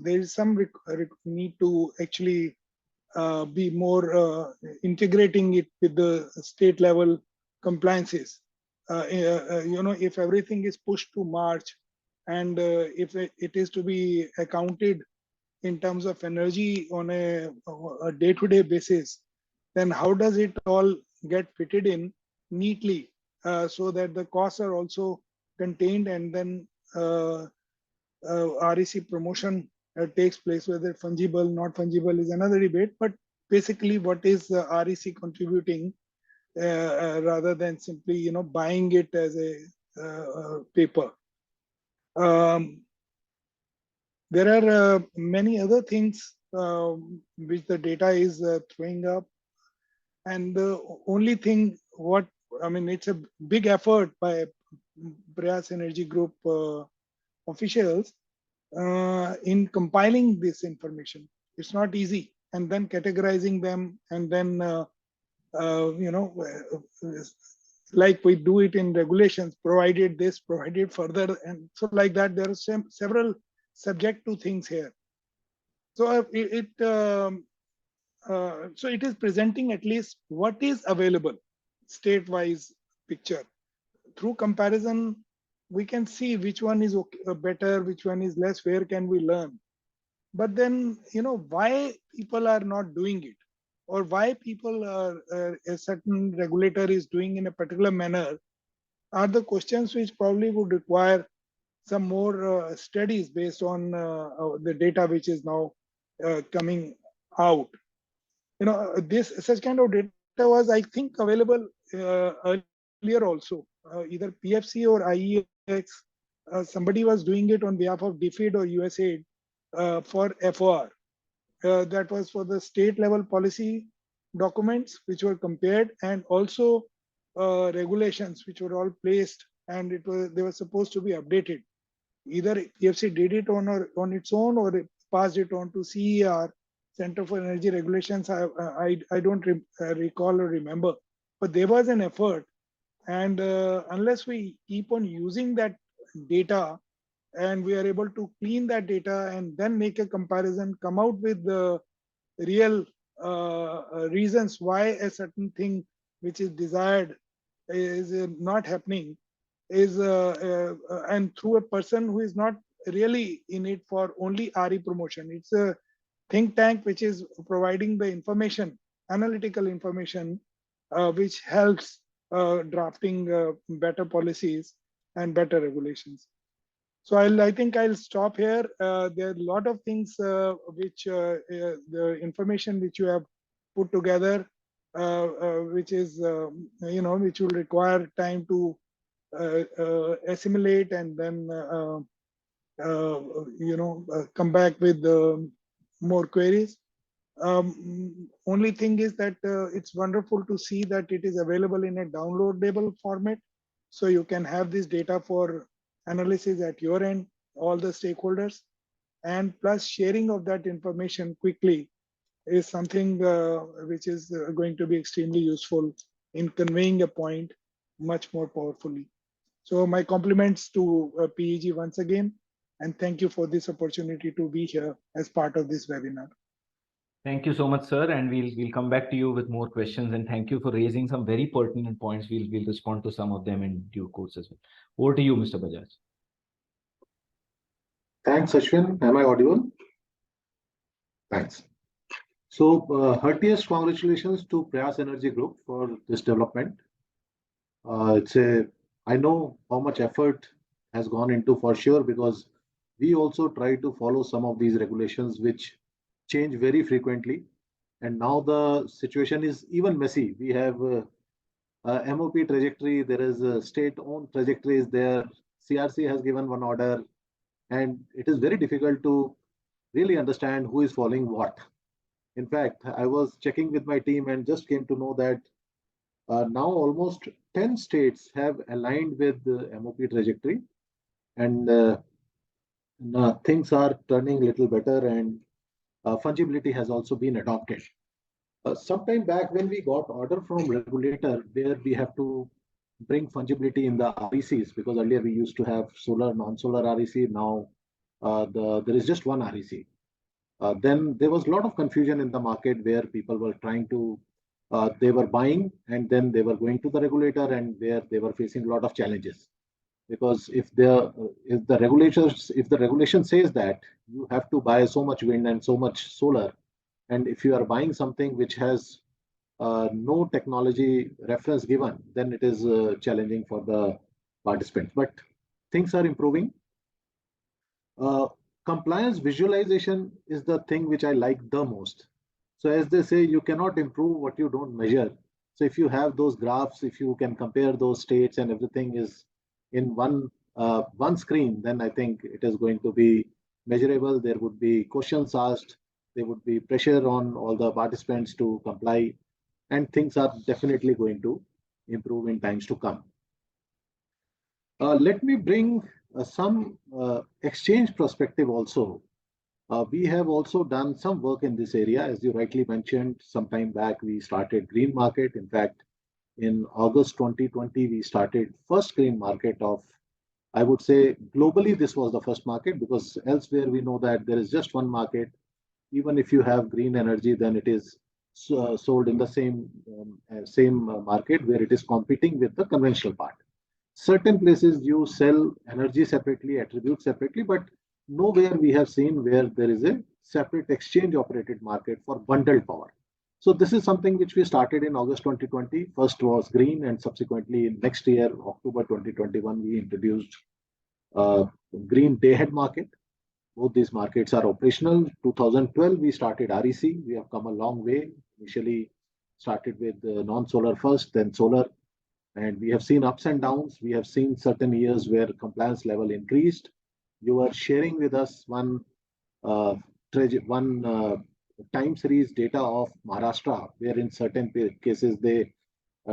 Speaker 5: is some need to actually be more integrating it with the state level compliances. If everything is pushed to March, and if it is to be accounted in terms of energy on a day-to-day basis, then how does it all get fitted in neatly so that the costs are also contained, and then REC promotion takes place, whether fungible, not fungible is another debate, but basically what is REC contributing rather than simply buying it as a paper. There are many other things which the data is throwing up, and the only thing it's a big effort by Prayas Energy Group officials in compiling this information. It's not easy, and then categorizing them, and then like we do it in regulations, provided this, provided further, and so like that. There are several subject to things here. So so it is presenting at least what is available state-wise picture. Through comparison, we can see which one is better, which one is less, where can we learn. But then, why people are not doing it, or why people a certain regulator is doing in a particular manner, are the questions which probably would require some more studies based on the data which is now coming out. This such kind of data was, I think, available earlier also. Either PFC or IEX, somebody was doing it on behalf of DFID or USAID for FOR. That was for the state level policy documents which were compared, and also regulations which were all placed, and they were supposed to be updated. Either PFC did it on its own, or it passed it on to CER, Center for Energy Regulations. I don't recall or remember, but there was an effort. And unless we keep on using that data, and we are able to clean that data and then make a comparison, come out with the real reasons why a certain thing which is desired is not happening, and through a person who is not really in it for only RE promotion. It's a think tank which is providing the information, analytical information, which helps drafting better policies and better regulations. So I think I'll stop here. There are a lot of things which the information which you have put together, which is which will require time to assimilate, and then come back with more queries. Only thing is that it's wonderful to see that it is available in a downloadable format, so you can have this data for analysis at your end, all the stakeholders, and plus sharing of that information quickly is something which is going to be extremely useful in conveying a point much more powerfully. So my compliments to PEG once again, and thank you for this opportunity to be here as part of this webinar.
Speaker 1: Thank you so much, sir. And we'll come back to you with more questions. And thank you for raising some very pertinent points. We'll respond to some of them in due course as well. Over to you, Mr. Bajaj.
Speaker 6: Thanks, Ashwin. Am I audible? Thanks. So, heartiest congratulations to Prayas Energy Group for this development. I know how much effort has gone into, for sure, because we also try to follow some of these regulations which change very frequently, and now the situation is even messy. We have MOP trajectory, there is a state-owned trajectories there, CRC has given one order, and it is very difficult to really understand who is following what. In fact, I was checking with my team and just came to know that now almost 10 states have aligned with the MOP trajectory, and things are turning a little better, and fungibility has also been adopted. Sometime back when we got order from regulator where we have to bring fungibility in the RECs, because earlier we used to have solar, non-solar REC, now there is just one REC. Then there was a lot of confusion in the market where people were trying to, they were buying and then they were going to the regulator, and where they were facing a lot of challenges. Because if the regulation says that you have to buy so much wind and so much solar, and if you are buying something which has no technology reference given, then it is challenging for the participants. But things are improving. Compliance visualization is the thing which I like the most. So as they say, you cannot improve what you don't measure. So if you have those graphs, if you can compare those states and everything is in one screen, then I think it is going to be measurable. There would be questions asked. There would be pressure on all the participants to comply, and things are definitely going to improve in times to come. Let me bring some exchange perspective also. We have also done some work in this area. As you rightly mentioned, some time back we started green market. In fact, in August 2020, we started first green market of, I would say globally, this was the first market, because elsewhere we know that there is just one market. Even if you have green energy, then it is sold in the same market where it is competing with the conventional part. Certain places you sell energy separately, attributes separately, but nowhere we have seen where there is a separate exchange operated market for bundled power. So this is something which we started in August 2020. First was green, and subsequently next year, October 2021, we introduced green day-ahead market. Both these markets are operational. 2012, we started REC. We have come a long way. Initially started with non-solar first, then solar. And we have seen ups and downs. We have seen certain years where compliance level increased. You are sharing with us one time series data of Maharashtra, where in certain cases they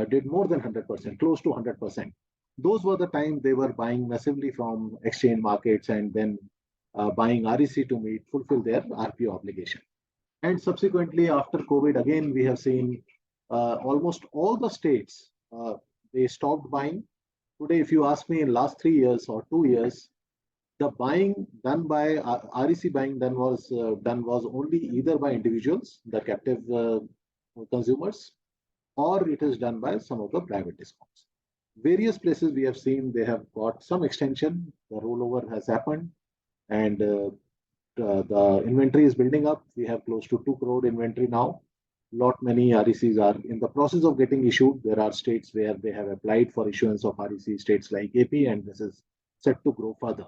Speaker 6: did more than 100%, close to 100%. Those were the time they were buying massively from exchange markets and then buying REC to fulfill their RPO obligation. And subsequently, after COVID, again, we have seen almost all the states, they stopped buying. Today, if you ask me in last 3 years or 2 years, the buying done by REC buying done was only either by individuals, the captive consumers, or it is done by some of the private DISCOMs. Various places we have seen they have got some extension, the rollover has happened, and the inventory is building up. We have close to 2 crore inventory now. Many RECs are in the process of getting issued. There are states where they have applied for issuance of REC, states like AP, and this is set to grow further.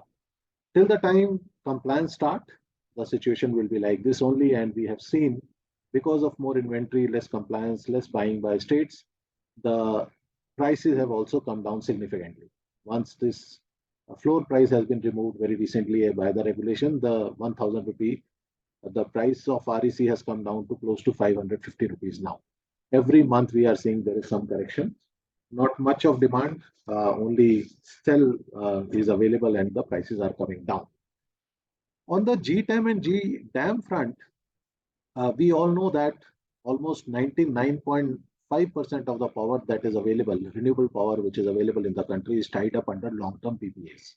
Speaker 6: Till the time compliance start, the situation will be like this only, and we have seen because of more inventory, less compliance, less buying by states, the prices have also come down significantly. Once this floor price has been removed very recently by the regulation, the 1,000 rupee, the price of REC has come down to close to 550 rupees now. Every month we are seeing there is some correction. Not much of demand, only sell is available and the prices are coming down. On the GTAM and GDAM front, we all know that almost 99.5% of the power that is available, renewable power which is available in the country, is tied up under long-term PPAs.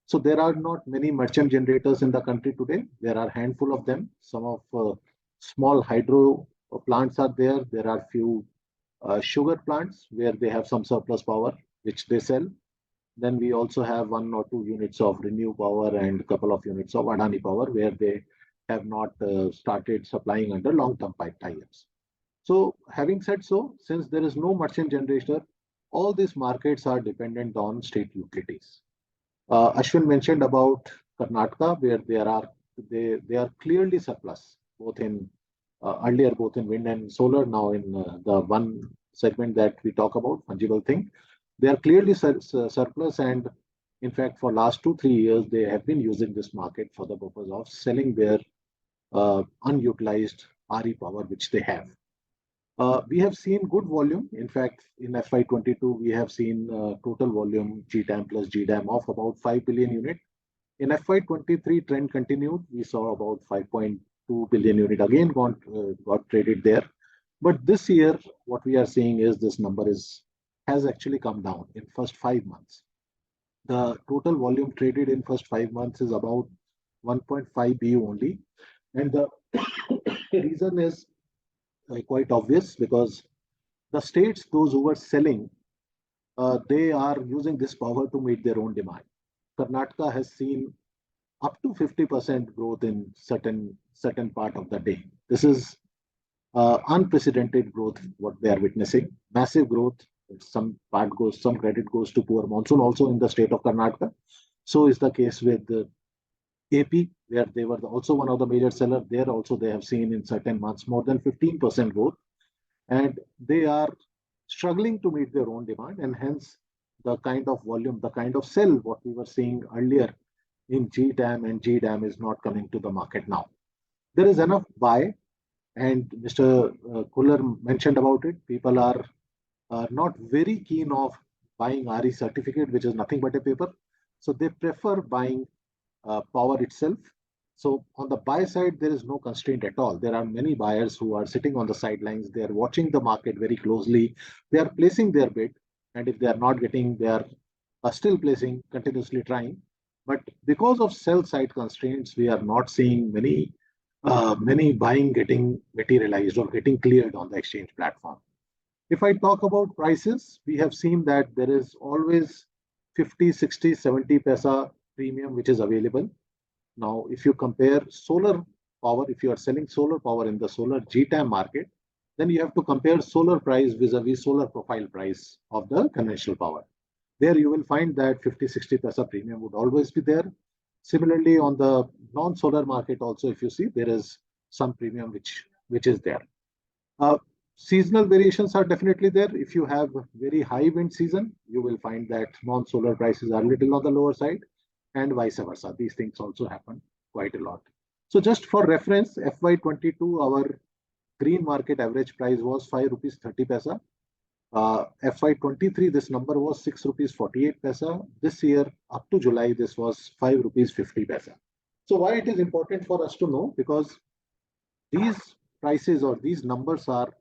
Speaker 6: So there are not many merchant generators in the country today. There are a handful of them. Some of small hydro plants are there. There are few sugar plants where they have some surplus power which they sell. Then we also have 1 or 2 units of Renew Power and a couple of units of Adani Power where they have not started supplying under long-term pipe tie-ups. So having said so, since there is no merchant generator, all these markets are dependent on state utilities. Ashwin mentioned about Karnataka, where they are clearly surplus, both in earlier both in wind and solar. Now in the one segment that we talk about, fungible thing, they are clearly surplus, and in fact for last 2-3 years they have been using this market for the purpose of selling their unutilized RE power which they have. We have seen good volume. In fact, in FY22, we have seen total volume GTAM plus GDAM of about 5 billion unit. In FY23, trend continued. We saw about 5.2 billion unit again got traded there. But this year, what we are seeing is this number has actually come down in first 5 months. The total volume traded in first 5 months is about 1.5 BU only. And the reason is quite obvious, because the states, those who are selling, they are using this power to meet their own demand. Karnataka has seen up to 50% growth in certain part of the day. This is unprecedented growth what they are witnessing. Massive growth. Some credit goes to poor monsoon also in the state of Karnataka. So is the case with AP, where they were also one of the major sellers. There also they have seen in certain months more than 15% growth, and they are struggling to meet their own demand, and hence the kind of volume, the kind of sell what we were seeing earlier in GTAM and GDAM is not coming to the market now. There is enough buy, and Mr. Kuller mentioned about it. People are not very keen of buying RE certificate, which is nothing but a paper. So they prefer buying power itself. So on the buy side, there is no constraint at all. There are many buyers who are sitting on the sidelines. They are watching the market very closely. They are placing their bid, and if they are not getting, they are still placing, continuously trying. But because of sell side constraints, we are not seeing many buying getting materialized or getting cleared on the exchange platform. If I talk about prices, we have seen that there is always 50, 60, 70 paisa premium which is available. Now, if you compare solar power, if you are selling solar power in the solar GTAM market, then you have to compare solar price vis-a-vis solar profile price of the conventional power. there you will find that 50-60 paisa premium would always be there. Similarly, on the non-solar market also, if you see, there is some premium which is there. Seasonal variations are definitely there. If you have very high wind season, you will find that non-solar prices are a little on the lower side, and vice versa. These things also happen quite a lot. So just for reference, FY22, our green market average price was 5 rupees 30 paisa. FY23, this number was 6 rupees 48 paisa. This year, up to July, this was 5 rupees 50 paisa. So why it is important for us to know? Because these prices or these numbers are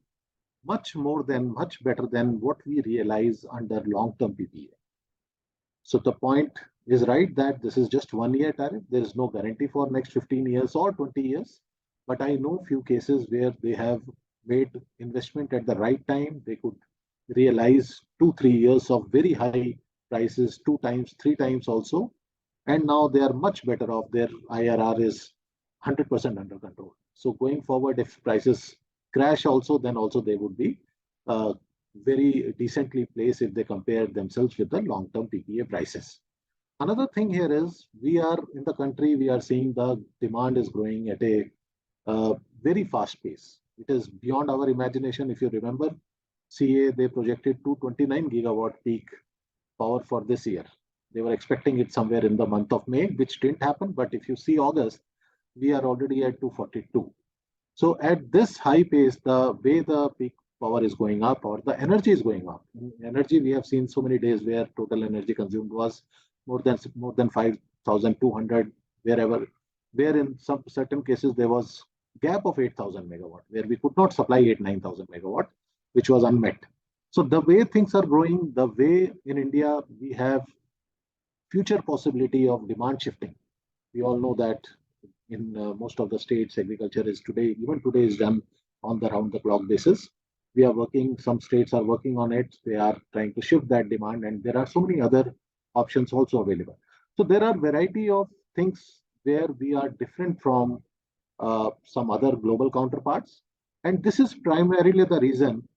Speaker 6: much better than what we realize under long-term PPA. So the point is right that this is just 1 year tariff. There is no guarantee for next 15 years or 20 years. But I know few cases where they have made investment at the right time. They could realize 2-3 years of very high prices, 2 times, 3 times also. And now they are much better off. Their IRR is 100% under control. So going forward, if prices crash also, then also they would be very decently placed if they compare themselves with the long-term PPA prices. Another thing here is we are in the country, we are seeing the demand is growing at a very fast pace. It is beyond our imagination. If you remember, CA, they projected 229 gigawatt peak power for this year. They were expecting it somewhere in the month of May, which didn't happen. But if you see August, we are already at 242. So at this high pace, the way the peak power is going up or the energy is going up. In energy, we have seen so many days where total energy consumed was more than 5,200 where in some certain cases there was gap of 8,000 megawatt where we could not supply 8,000-9,000 megawatt, which was unmet. So the way things are growing, the way in India we have future possibility of demand shifting. We all know that in most of the states, agriculture is even today is done on the round-the-clock basis. We are working, some states are working on it. They are trying to shift that demand, and there are so many other options also available. So there are variety of things where we are different from some other global counterparts. And this is primarily the reason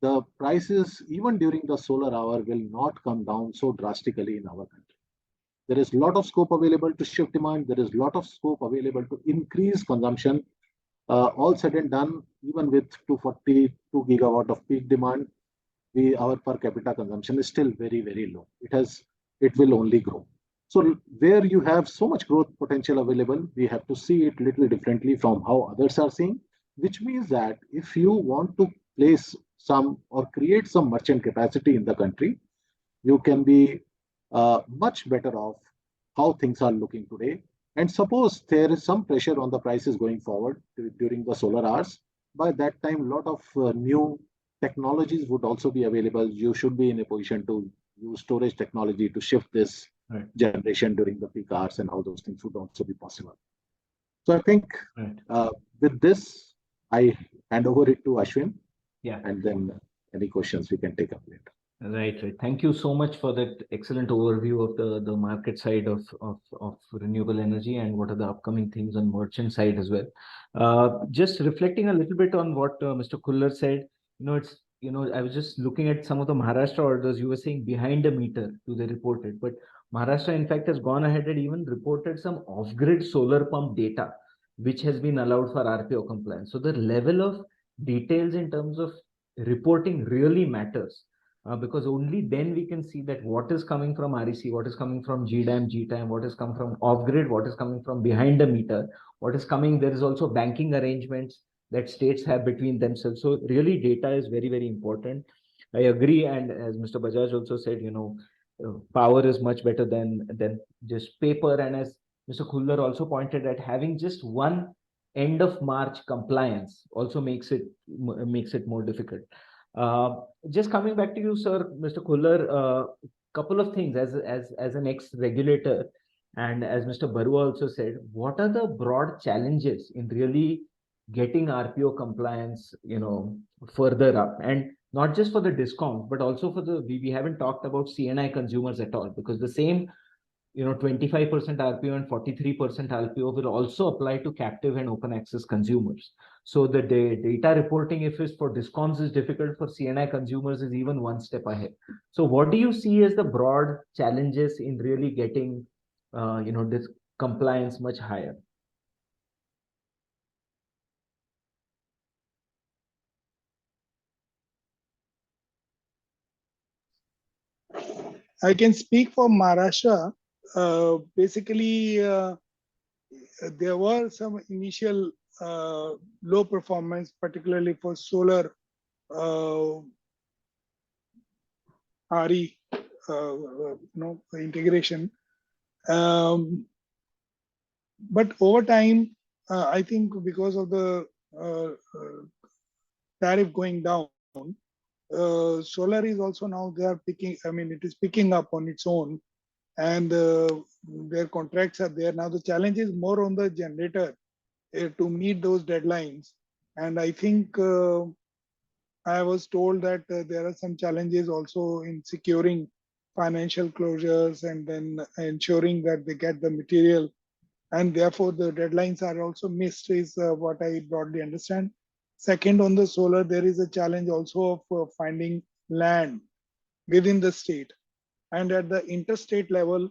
Speaker 6: the prices, even during the solar hour, will not come down so drastically in our country. There is a lot of scope available to shift demand. There is a lot of scope available to increase consumption. All said and done, even with 242 gigawatt of peak demand, our per capita consumption is still very, very low. It will only grow. So where you have so much growth potential available, we have to see it little differently from how others are seeing, which means that if you want to place some or create some merchant capacity in the country, you can be much better off how things are looking today. And suppose there is some pressure on the prices going forward during the solar hours, by that time, a lot of new technologies would also be available. You should be in a position to use storage technology to shift this generation during the peak hours, and all those things would also be possible. So I think with this, I hand over it to Ashwin. Yeah. And then any questions we can take up later.
Speaker 1: Right. Thank you so much for that excellent overview of the market side of renewable energy and what are the upcoming things on merchant side as well. Just reflecting a little bit on what Mr. Khullar said, I was just looking at some of the Maharashtra orders. You were saying behind a meter to the reported, but Maharashtra in fact has gone ahead and even reported some off-grid solar pump data, which has been allowed for RPO compliance. So the level of details in terms of reporting really matters. Because only then we can see that what is coming from REC, what is coming from GDAM, what is coming from off-grid, what is coming from behind the meter, what is coming. There is also banking arrangements that states have between themselves. So really data is very, very important. I agree. And as Mr. Bajaj also said, power is much better than just paper. And as Mr. Khullar also pointed at, having just one end of March compliance also makes it more difficult. Just coming back to you, sir, Mr. Khullar, couple of things as an ex-regulator, and as Mr. Barua also said, what are the broad challenges in really getting RPO compliance, further up, and not just for the DISCOMs, but also for we haven't talked about CNI consumers at all, because the same 25% RPO and 43% RPO will also apply to captive and open access consumers. So the data reporting, if it's for DISCOMs is difficult, for CNI consumers is even one step ahead. So what do you see as the broad challenges in really getting, this compliance much higher?
Speaker 5: I can speak for Maharashtra. Basically, there were some initial low performance, particularly for solar RE integration. But over time, I think because of the tariff going down, solar is also now they are picking. I mean, it is picking up on its own, and their contracts are there now. The challenge is more on the generator to meet those deadlines, and I think I was told that there are some challenges also in securing financial closures and then ensuring that they get the material, and therefore the deadlines are also missed is what I broadly understand. Second, on the solar, there is a challenge also of finding land within the state, and at the interstate level,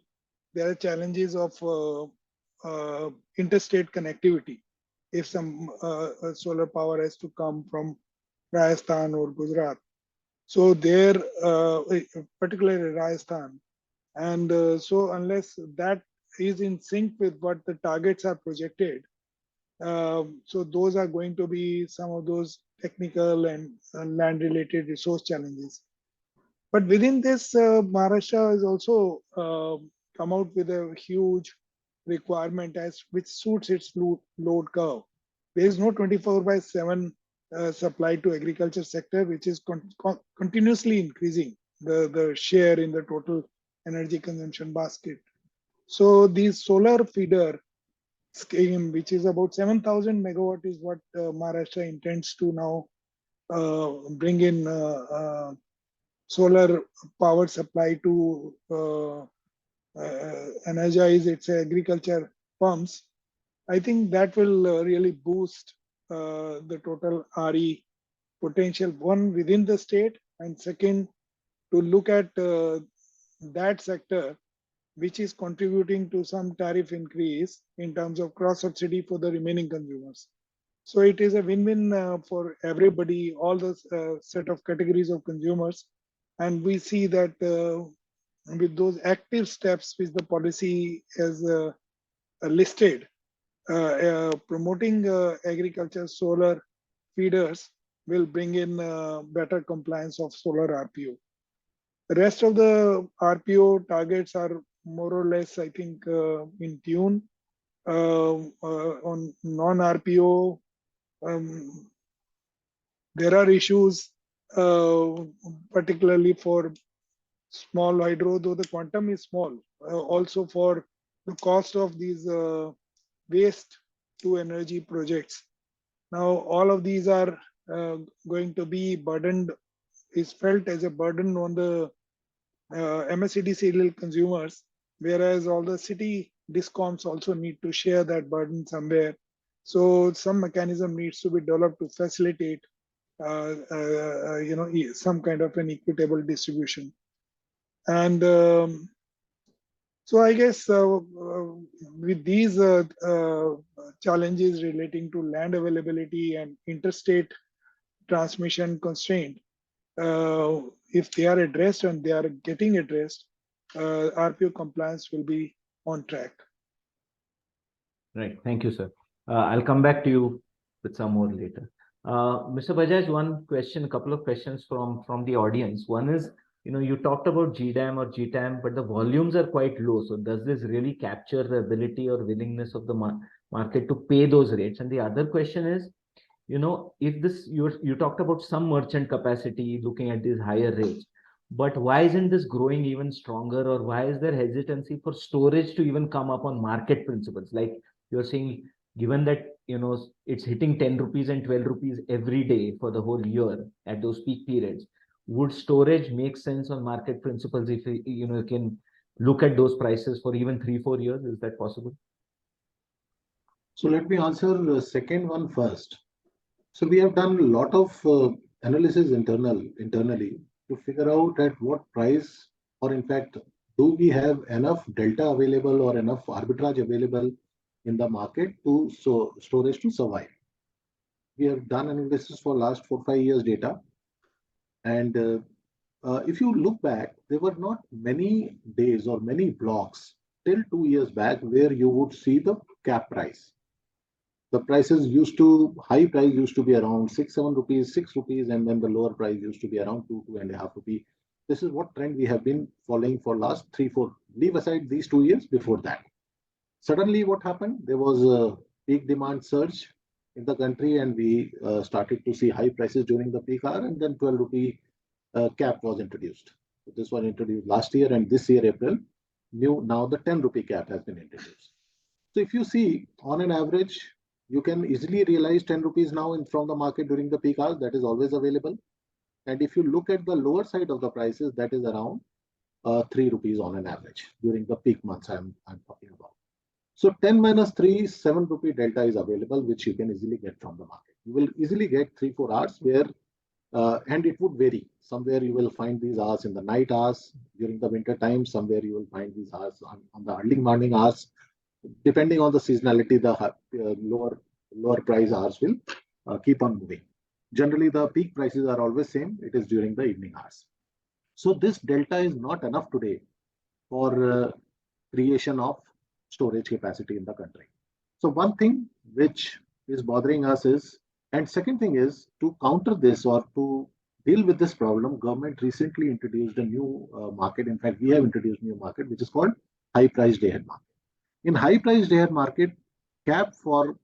Speaker 5: there are challenges of interstate connectivity. If some solar power has to come from Rajasthan or Gujarat, so there, particularly Rajasthan, and so unless that is in sync with what the targets are projected, so those are going to be some of those technical and land-related resource challenges. But within this, Maharashtra has also come out with a huge requirement as which suits its load curve. There is no 24/7 supply to agriculture sector, which is continuously increasing the share in the total energy consumption basket. So the solar feeder scheme, which is about 7,000 megawatt, is what Maharashtra intends to now bring in solar power supply to energize its agriculture farms. I think that will really boost the total RE potential, one within the state, and second, to look at that sector which is contributing to some tariff increase in terms of cross subsidy for the remaining consumers. So it is a win-win for everybody, all the set of categories of consumers. And we see that with those active steps which the policy has listed, promoting agriculture solar feeders will bring in better compliance of solar RPO. The rest of the RPO targets are more or less, I think, in tune. On non-RPO, there are issues, particularly for small hydro, though the quantum is small. Also for the cost of these waste to energy projects. Now, all of these are going to be burdened, is felt as a burden on the MSEDCL consumers, whereas all the city DISCOMs also need to share that burden somewhere. So some mechanism needs to be developed to facilitate, some kind of an equitable distribution. And so I guess with these challenges relating to land availability and interstate transmission constraint, if they are addressed and they are getting addressed, RPO compliance will be on track.
Speaker 1: Right. Thank you, sir. I'll come back to you with some more later. Mr. Bajaj, one question, a couple of questions from the audience. One is, you talked about GDAM or GTAM, but the volumes are quite low. So does this really capture the ability or willingness of the market to pay those rates? And the other question is, if this, you talked about some merchant capacity looking at these higher rates, but why isn't this growing even stronger, or why is there hesitancy for storage to even come up on market principles? Like you're saying, given that, it's hitting 10 rupees and 12 rupees every day for the whole year at those peak periods, would storage make sense on market principles if you can look at those prices for even 3-4 years? Is that possible?
Speaker 6: So let me answer the second one first. So we have done a lot of analysis internally to figure out at what price, or in fact, do we have enough delta available or enough arbitrage available in the market to storage to survive. We have done analysis for last 4-5 years data, and if you look back, there were not many days or many blocks till 2 years back where you would see the cap price. The prices high price used to be around 6-7 rupees, 6 rupees, and then the lower price used to be around 2-2.5 rupees. This is what trend we have been following for last 3-4. Leave aside these 2 years before that. Suddenly, what happened? There was a peak demand surge in the country, and we started to see high prices during the peak hour, and then 12 rupee cap was introduced. So this was introduced last year, and this year, April, now the 10 rupee cap has been introduced. So if you see, on an average, you can easily realize 10 rupees now from the market during the peak hours. That is always available. And if you look at the lower side of the prices, that is around 3 rupees on an average during the peak months I'm talking about. So 10 minus 3, 7 rupee delta is available, which you can easily get from the market. You will easily get 3-4 hours where, and it would vary. Somewhere you will find these hours in the night hours during the winter time. Somewhere you will find these hours on the early morning hours. Depending on the seasonality, the lower price hours will keep on moving. Generally, the peak prices are always same. It is during the evening hours. So this delta is not enough today for creation of storage capacity in the country. So one thing which is bothering us is, and second thing is, to counter this or to deal with this problem, government recently introduced a new market. In fact, we have introduced a new market, which is called high price day ahead market. In high price day ahead market, cap for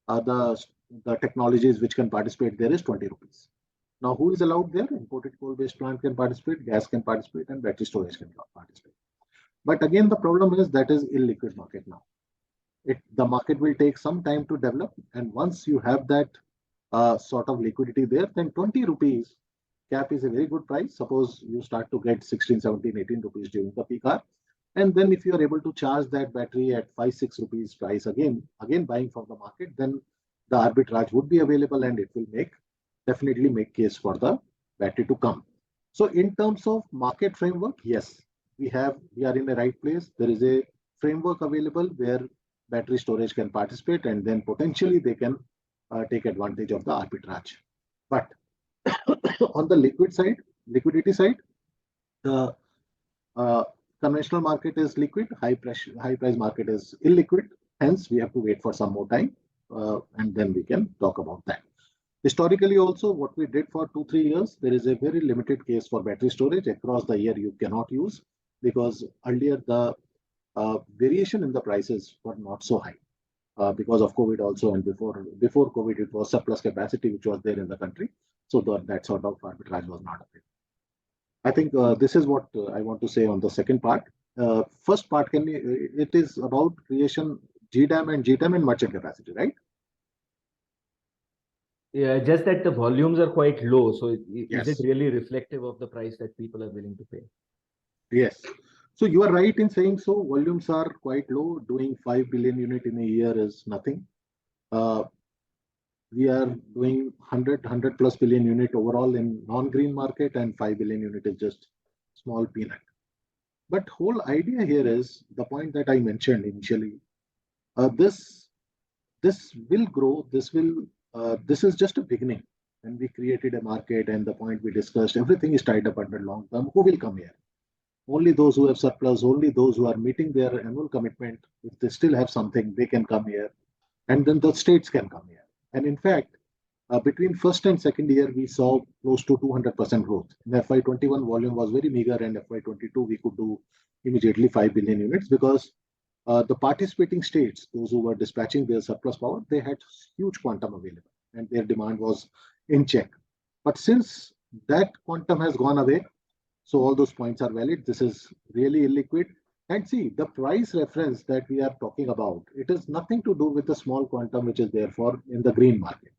Speaker 6: the technologies which can participate there is 20 rupees. Now, who is allowed there? Imported coal-based plant can participate, gas can participate, and battery storage can participate. But again, the problem is that is illiquid market now. The market will take some time to develop, and once you have that sort of liquidity there, then 20 rupees cap is a very good price. Suppose you start to get 16, 17, 18 rupees during the peak hour. And then if you are able to charge that battery at 5-6 rupees price again buying from the market, then the arbitrage would be available, and it will definitely make case for the battery to come. So in terms of market framework, yes, we are in the right place. There is a framework available where battery storage can participate, and then potentially they can take advantage of the arbitrage. But on the liquidity side, the conventional market is liquid, high price market is illiquid. Hence, we have to wait for some more time, and then we can talk about that. Historically, also, what we did for 2-3 years, there is a very limited case for battery storage. Across the year, you cannot use, because earlier the variation in the prices were not so high because of COVID also, and before COVID, it was surplus capacity which was there in the country. So that sort of arbitrage was not available. I think this is what I want to say on the second part. First part, it is about creation GDAM and merchant capacity, right?
Speaker 1: Yeah, just that the volumes are quite low. So
Speaker 6: Yes.
Speaker 1: Is it really reflective of the price that people are willing to pay?
Speaker 6: Yes. So you are right in saying so. Volumes are quite low. Doing 5 billion unit in a year is nothing. We are doing 100 plus billion unit overall in non-green market, and 5 billion unit is just small peanut. But whole idea here is the point that I mentioned initially. This will grow. This is just a beginning. When we created a market, and the point we discussed, everything is tied up under long term. Who will come here? Only those who have surplus, only those who are meeting their annual commitment. If they still have something, they can come here, and then the states can come here. And in fact, between first and second year, we saw close to 200% growth. In FY21, volume was very meager, and FY22, we could do immediately 5 billion units, because the participating states, those who were dispatching their surplus power, they had huge quantum available, and their demand was in check. But since that quantum has gone away, so all those points are valid. This is really illiquid. And see, the price reference that we are talking about, it has nothing to do with the small quantum which is there in the green market.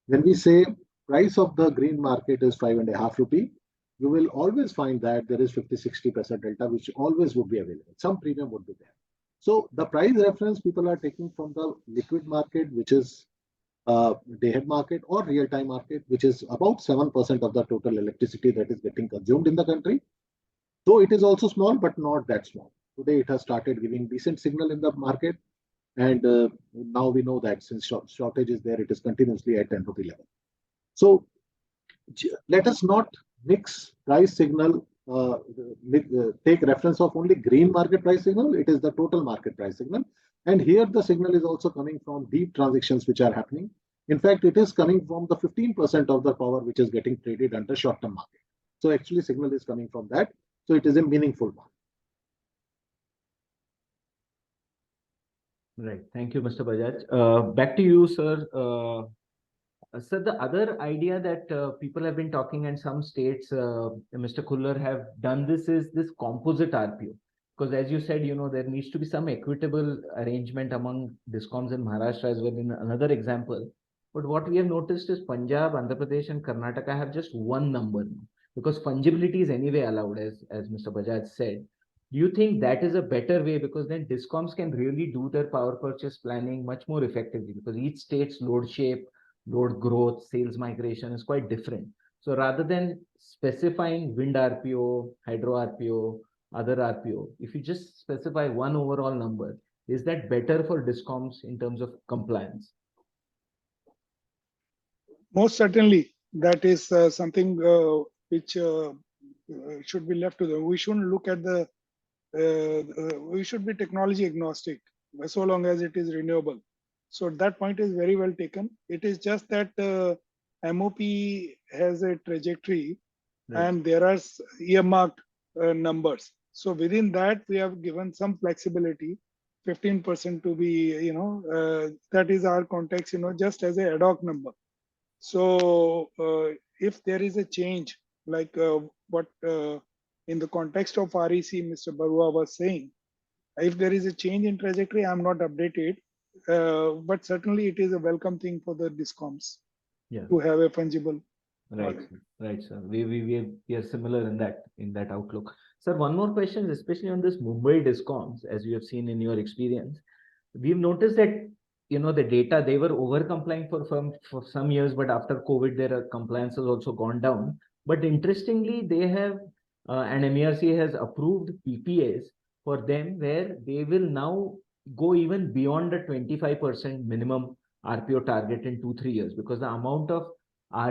Speaker 6: When we say price of the green market is 5.5 rupee, you will always find that there is 50-60% delta, which always would be available. Some premium would be there. So the price reference people are taking from the liquid market, which is day-ahead market or real-time market, which is about 7% of the total electricity that is getting consumed in the country. Though it is also small, but not that small. Today, it has started giving decent signal in the market. And now we know that since shortage is there, it is continuously at 10 rupee level. So let us not mix price signal, take reference of only green market price signal. It is the total market price signal. And here the signal is also coming from deep transactions which are happening. In fact, it is coming from the 15% of the power which is getting traded under short-term market. So actually signal is coming from that. So it is a meaningful one.
Speaker 1: Right. Thank you, Mr. Bajaj. Back to you, sir. Sir, the other idea that people have been talking, and some states, Mr. Kuller, have done this, is this composite RPO. Because as you said, there needs to be some equitable arrangement among DISCOMs in Maharashtra as well, in another example. But what we have noticed is Punjab, Andhra Pradesh, and Karnataka have just one number now, because fungibility is anyway allowed, as Mr. Bajaj said. Do you think that is a better way? Because then DISCOMs can really do their power purchase planning much more effectively, because each state's load shape, load growth, sales migration is quite different. So rather than specifying wind RPO, hydro RPO, other RPO, if you just specify one overall number, is that better for DISCOMs in terms of compliance?
Speaker 5: Most certainly, that is something which should be left to them. We shouldn't look at the, we should be technology agnostic, so long as it is renewable. So that point is very well taken. It is just that MOP has a trajectory, right, and there are earmarked numbers. So within that, we have given some flexibility, 15% to be, that is our context, just as a ad hoc number. So if there is a change, like what in the context of REC, Mr. Barua was saying, if there is a change in trajectory, I'm not updated, but certainly it is a welcome thing for the DISCOMs to have a fungible.
Speaker 1: Right, right, sir. We are similar in that outlook. Sir, one more question, especially on this Mumbai DISCOMs, as you have seen in your experience. We've noticed that the data, they were over complying for some years, but after COVID, their compliance has also gone down. But interestingly, they have and MERC has approved PPAs for them, where they will now go even beyond the 25% minimum RPO target in 2-3 years, because the amount of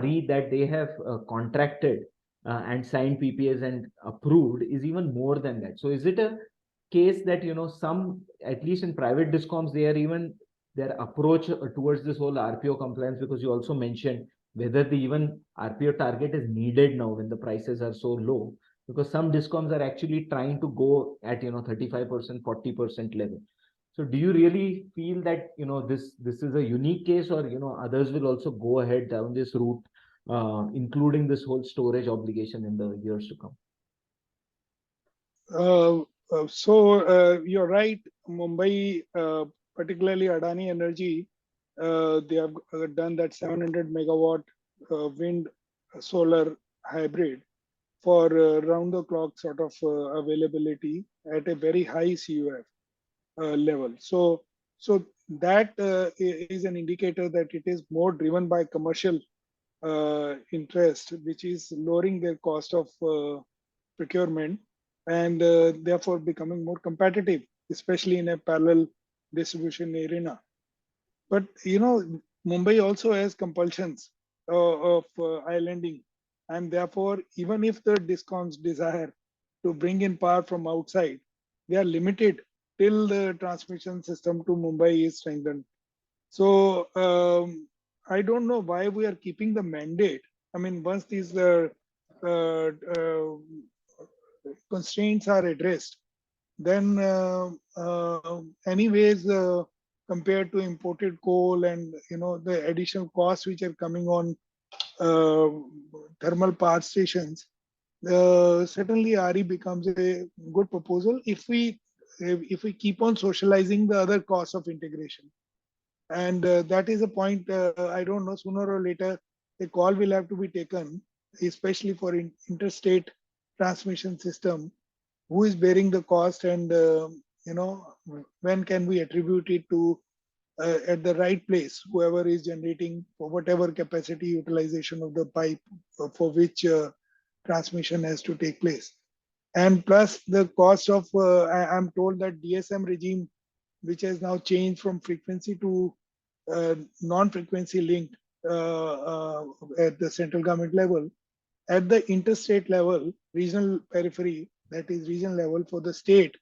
Speaker 1: RE that they have contracted and signed PPAs and approved is even more than that. So is it a case that some, at least in private DISCOMs, they are even their approach towards this whole RPO compliance, because you also mentioned whether the even RPO target is needed now when the prices are so low, because some DISCOMs are actually trying to go at 35%, 40% level. So do you really feel that this is a unique case, or others will also go ahead down this route, including this whole storage obligation in the years to come?
Speaker 5: So you're right, Mumbai, particularly Adani Energy, they have done that 700 megawatt wind solar hybrid for round the clock sort of availability at a very high CUF level. So that is an indicator that it is more driven by commercial interest, which is lowering their cost of procurement, and therefore becoming more competitive, especially in a parallel distribution arena. But Mumbai also has compulsions of islanding, and therefore even if the DISCOMs desire to bring in power from outside, they are limited till the transmission system to Mumbai is strengthened. So I don't know why we are keeping the mandate. I mean, once these constraints are addressed, then anyways, compared to imported coal and the additional costs which are coming on thermal power stations, certainly RE becomes a good proposal if we keep on socializing the other costs of integration. And that is a point, I don't know, sooner or later a call will have to be taken, especially for interstate transmission system, who is bearing the cost, and when can we attribute it to at the right place, whoever is generating for whatever capacity utilization of the pipe for which transmission has to take place. And plus the cost of, I'm told that DSM regime, which has now changed from frequency to non-frequency linked at the central government level, at the interstate level, regional periphery, that is regional level for the state,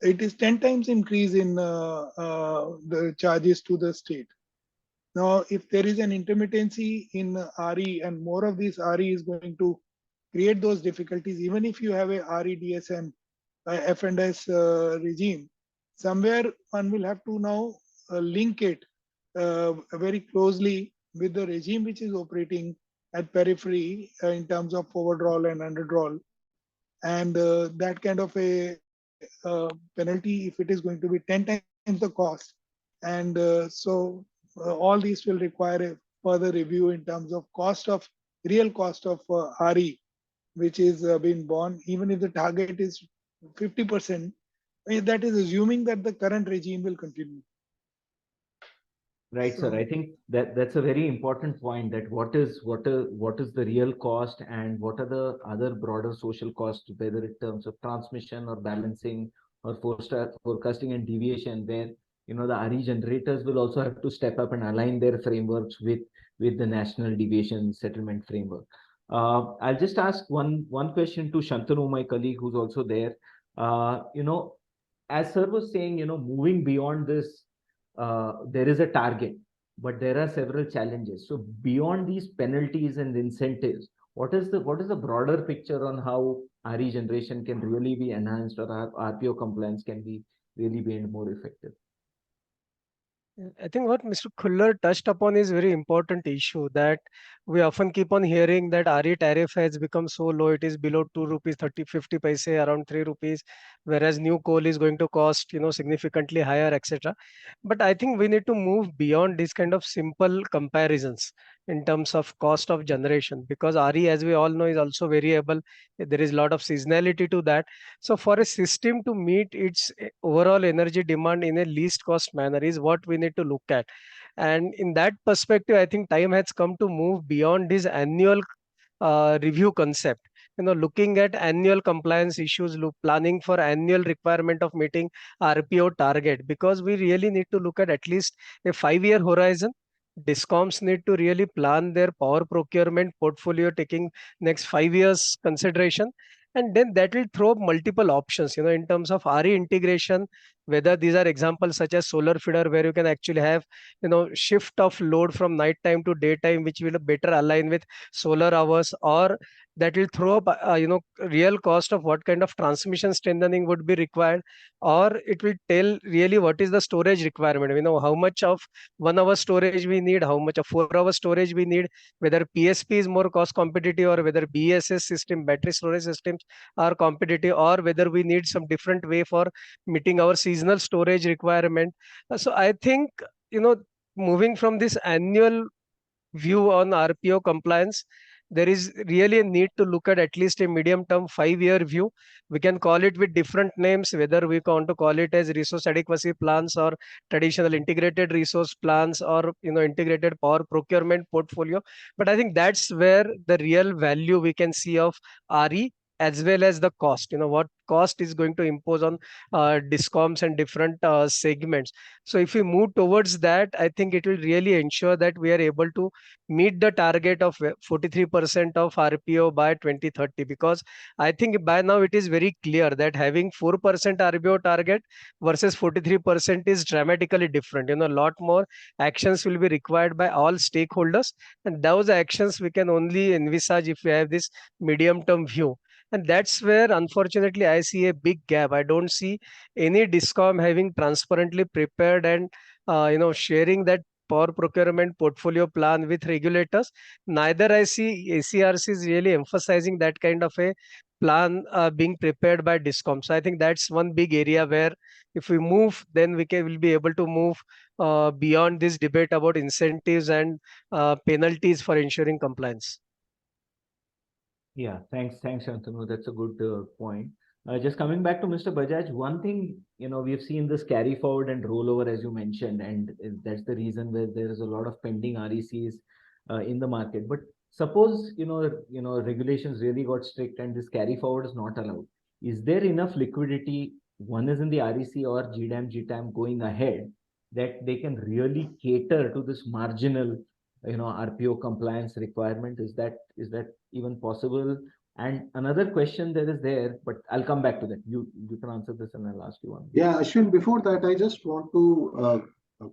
Speaker 5: it is 10 times increase in the charges to the state. Now, if there is an intermittency in RE and more of this RE is going to create those difficulties, even if you have a REDSM F&S regime, somewhere one will have to now link it very closely with the regime which is operating at periphery in terms of overdraw and underdraw. And that kind of a penalty, if it is going to be 10 times the cost. And all these will require a further review in terms of real cost of RE, which is being borne, even if the target is 50%, that is assuming that the current regime will continue.
Speaker 1: Right, sir. I think that's a very important point, that what is the real cost and what are the other broader social costs, whether in terms of transmission or balancing or forecasting and deviation, where the RE generators will also have to step up and align their frameworks with the national deviation settlement framework. I'll just ask one question to Shantanu, my colleague, who's also there. As sir was saying, moving beyond this, there is a target, but there are several challenges. So beyond these penalties and incentives, what is the broader picture on how RE generation can really be enhanced, or RPO compliance can be really made more effective?
Speaker 4: I think what Mr. Khullar touched upon is very important issue, that we often keep on hearing that RE tariff has become so low, it is below 2 rupees 50 paise, around 3 rupees, whereas new coal is going to cost significantly higher, etc. But I think we need to move beyond this kind of simple comparisons in terms of cost of generation, because RE, as we all know, is also variable. There is a lot of seasonality to that. So for a system to meet its overall energy demand in a least cost manner is what we need to look at. And in that perspective, I think time has come to move beyond this annual review concept. Looking at annual compliance issues, planning for annual requirement of meeting RPO target, because we really need to look at least a 5-year horizon. DISCOMs need to really plan their power procurement portfolio, taking next 5 years consideration. And then that will throw up multiple options, in terms of RE integration, whether these are examples such as solar feeder, where you can actually have, shift of load from night time to daytime, which will better align with solar hours, or that will throw up, real cost of what kind of transmission strengthening would be required, or it will tell really what is the storage requirement, how much of 1 hour storage we need, how much of 4-hour storage we need, whether PSP is more cost competitive, or whether BSS system, battery storage systems, are competitive, or whether we need some different way for meeting our seasonal storage requirement. So I think, moving from this annual view on RPO compliance, there is really a need to look at least a medium term 5-year view. We can call it with different names, whether we want to call it as resource adequacy plans, or traditional integrated resource plans, or integrated power procurement portfolio. But I think that's where the real value we can see of RE, as well as the cost, what cost is going to impose on DISCOMs and different segments. So if we move towards that, I think it will really ensure that we are able to meet the target of 43% of RPO by 2030, because I think by now it is very clear that having 4% RPO target versus 43% is dramatically different. A lot more actions will be required by all stakeholders, and those actions we can only envisage if we have this medium term view. And that's where, unfortunately, I see a big gap. I don't see any DISCOM having transparently prepared and sharing that power procurement portfolio plan with regulators. Neither I see ACRCs really emphasizing that kind of a plan being prepared by DISCOM. So I think that's one big area where, if we move, then will be able to move beyond this debate about incentives and penalties for ensuring compliance.
Speaker 1: Yeah, thanks, Shantanu. That's a good point. Just coming back to Mr. Bajaj, one thing, we've seen this carry forward and rollover, as you mentioned, and that's the reason where there is a lot of pending RECs in the market. But suppose, regulations really got strict and this carry forward is not allowed. Is there enough liquidity, one is in the REC or GDAM, GTAM going ahead, that they can really cater to this marginal, RPO compliance requirement? Is that even possible? And another question there, but I'll come back to that. You can answer this and I'll ask you one.
Speaker 6: Yeah, Ashwin, before that, I just want to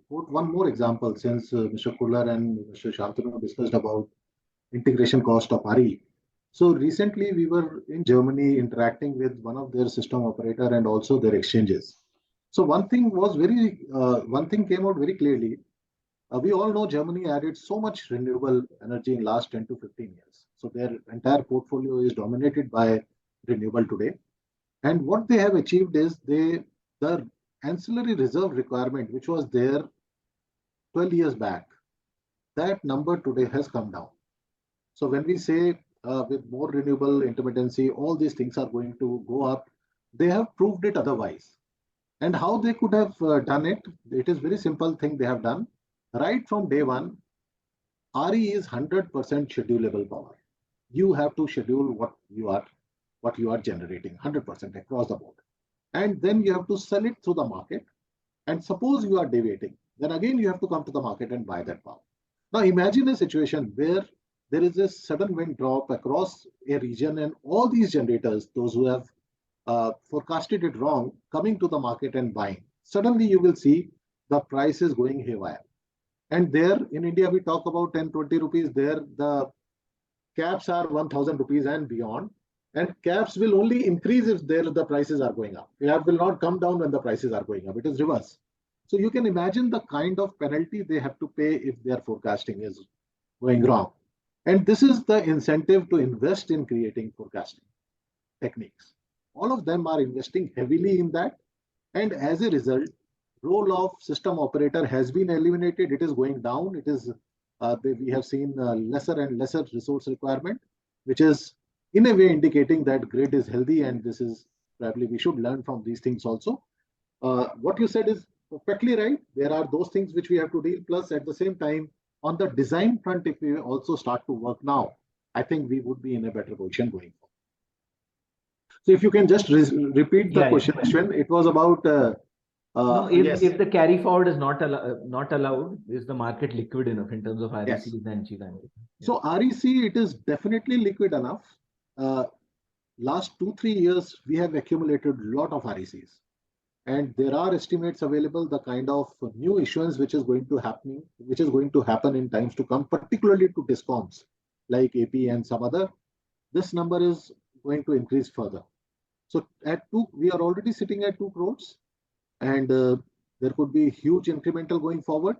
Speaker 6: quote one more example, since Mr. Kullar and Mr. Shantanu discussed about integration cost of RE. So recently we were in Germany interacting with one of their system operator and also their exchanges. So one thing came out very clearly. We all know Germany added so much renewable energy in last 10 to 15 years. So their entire portfolio is dominated by renewable today. And what they have achieved is the ancillary reserve requirement, which was there 12 years back, that number today has come down. So when we say with more renewable intermittency, all these things are going to go up, they have proved it otherwise. And how they could have done it, it is very simple thing they have done. Right from day one, RE is 100% schedulable power. You have to schedule what you are generating 100% across the board. And then you have to sell it through the market. And suppose you are deviating, then again you have to come to the market and buy that power. Now imagine a situation where there is a sudden wind drop across a region and all these generators, those who have forecasted it wrong, coming to the market and buying. Suddenly you will see the price is going haywire. And there in India, we talk about 10, 20 rupees. There the caps are 1,000 rupees and beyond. And caps will only increase if the prices are going up. Cap will not come down when the prices are going up. It is reverse. So you can imagine the kind of penalty they have to pay if their forecasting is going wrong. And this is the incentive to invest in creating forecasting techniques. All of them are investing heavily in that. And as a result, role of system operator has been eliminated. It is going down. It is we have seen lesser and lesser resource requirement, which is in a way indicating that grid is healthy. And this is probably we should learn from these things also. What you said is perfectly right. There are those things which we have to deal. Plus, at the same time, on the design front, if we also start to work now, I think we would be in a better position going forward. So if you can just repeat the question, Ashwin, it was about
Speaker 1: no, if the carry forward is not allowed, is the market liquid enough in terms of RECs and GDAM?
Speaker 6: So REC, it is definitely liquid enough. Last 2-3 years, we have accumulated a lot of RECs. And there are estimates available, the kind of new issuance which is going to happen in times to come, particularly to DISCOMs like AP and some other. This number is going to increase further. So we are already sitting at 2 crores. And there could be huge incremental going forward.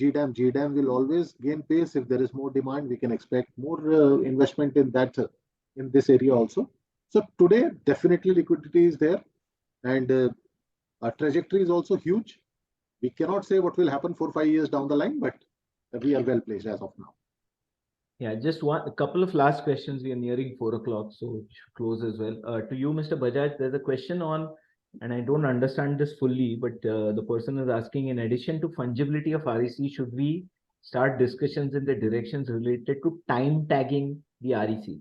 Speaker 6: GDAM will always gain pace. If there is more demand, we can expect more investment in this area also. So today, definitely liquidity is there. And our trajectory is also huge. We cannot say what will happen 4-5 years down the line, but we are well placed as of now.
Speaker 1: Yeah, just a couple of last questions. We are nearing 4 o'clock, so we should close as well. To you, Mr. Bajaj, there's a question on, and I don't understand this fully, but the person is asking, in addition to fungibility of REC, should we start discussions in the directions related to time tagging the REC?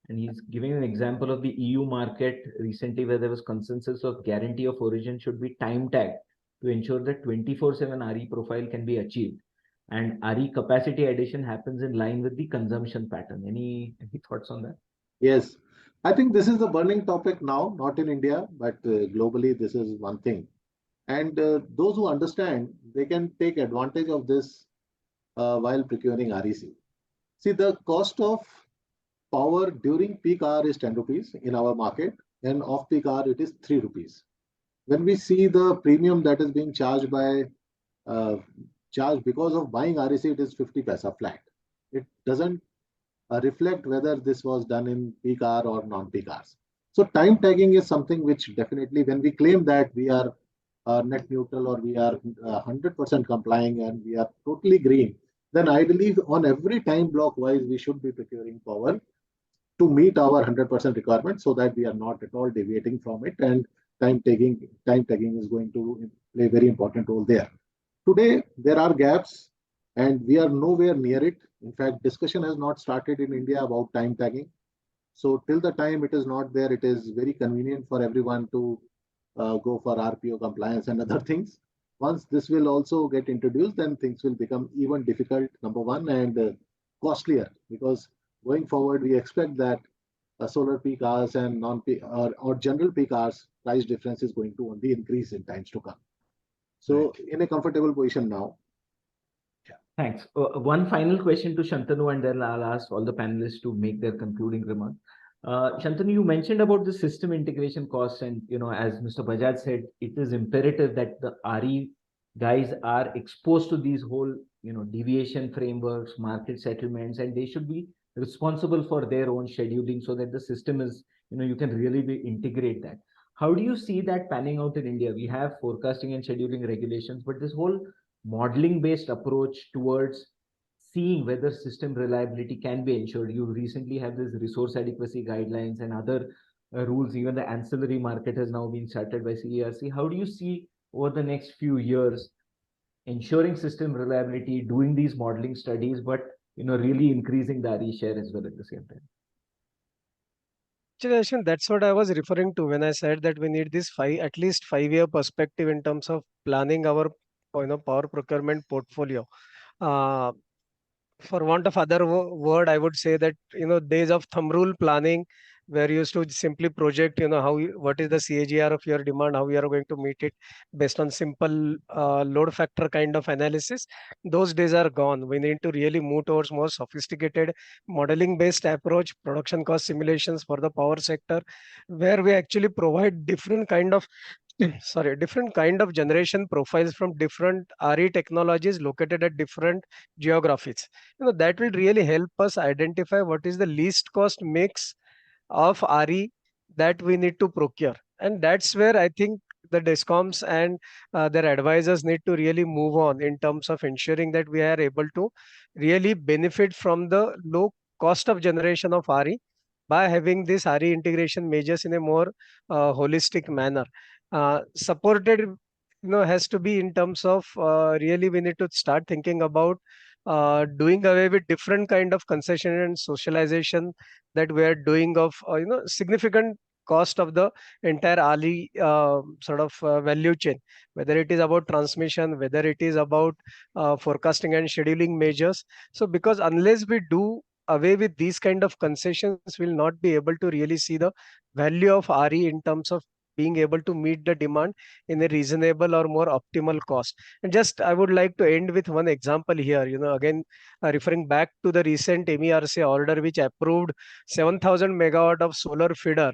Speaker 1: And he's giving an example of the EU market recently where there was consensus of guarantee of origin should be time tagged to ensure that 24/7 RE profile can be achieved. And RE capacity addition happens in line with the consumption pattern. Any thoughts on that?
Speaker 6: Yes, I think this is the burning topic now, not in India, but globally, this is one thing. And those who understand, they can take advantage of this while procuring REC. See, the cost of power during peak hour is 10 rupees in our market, and off peak hour, it is 3 rupees. When we see the premium that is being charged because of buying REC, it is 50 paisa flat. It doesn't reflect whether this was done in peak hour or non-peak hours. So time tagging is something which definitely, when we claim that we are net neutral or we are 100% complying and we are totally green, then I believe on every time block wise, we should be procuring power to meet our 100% requirement, so that we are not at all deviating from it, and time tagging is going to play a very important role there. Today, there are gaps and we are nowhere near it. In fact, discussion has not started in India about time tagging. So till the time it is not there, it is very convenient for everyone to go for RPO compliance and other things. Once this will also get introduced, then things will become even difficult, number one, and costlier, because going forward, we expect that solar peak hours and non-peak or general peak hours price difference is going to only increase in times to come. So in a comfortable position now.
Speaker 1: Thanks. One final question to Shantanu, and then I'll ask all the panelists to make their concluding remarks. Shantanu, you mentioned about the system integration costs, and as Mr. Bajaj said, it is imperative that the RE guys are exposed to these whole deviation frameworks, market settlements, and they should be responsible for their own scheduling, so that the system is you can really integrate that. How do you see that panning out in India? We have forecasting and scheduling regulations, but this whole modeling based approach towards seeing whether system reliability can be ensured. You recently have this resource adequacy guidelines and other rules. Even the ancillary market has now been started by CERC. How do you see over the next few years ensuring system reliability, doing these modeling studies, but really increasing the RE share as well at the same time?
Speaker 4: Actually, that's what I was referring to when I said that we need this at least 5-year perspective in terms of planning our power procurement portfolio. For want of other word, I would say that days of thumb rule planning, where you used to simply project what is the CAGR of your demand, how you are going to meet it based on simple load factor kind of analysis, those days are gone. We need to really move towards more sophisticated modeling based approach, production cost simulations for the power sector, where we actually provide different kind of generation profiles from different RE technologies located at different geographies. That will really help us identify what is the least cost mix of RE that we need to procure. And that's where I think the DISCOMs and their advisors need to really move on in terms of ensuring that we are able to really benefit from the low cost of generation of RE by having this RE integration measures in a more holistic manner. Supported has to be in terms of really we need to start thinking about doing away with different kind of concession and socialization that we are doing of significant cost of the entire RE value chain, whether it is about transmission, whether it is about forecasting and scheduling measures. So because unless we do away with these kind of concessions, we'll not be able to really see the value of RE in terms of being able to meet the demand in a reasonable or more optimal cost. And just I would like to end with one example here, again, referring back to the recent MERC order, which approved 7,000 megawatt of solar feeder.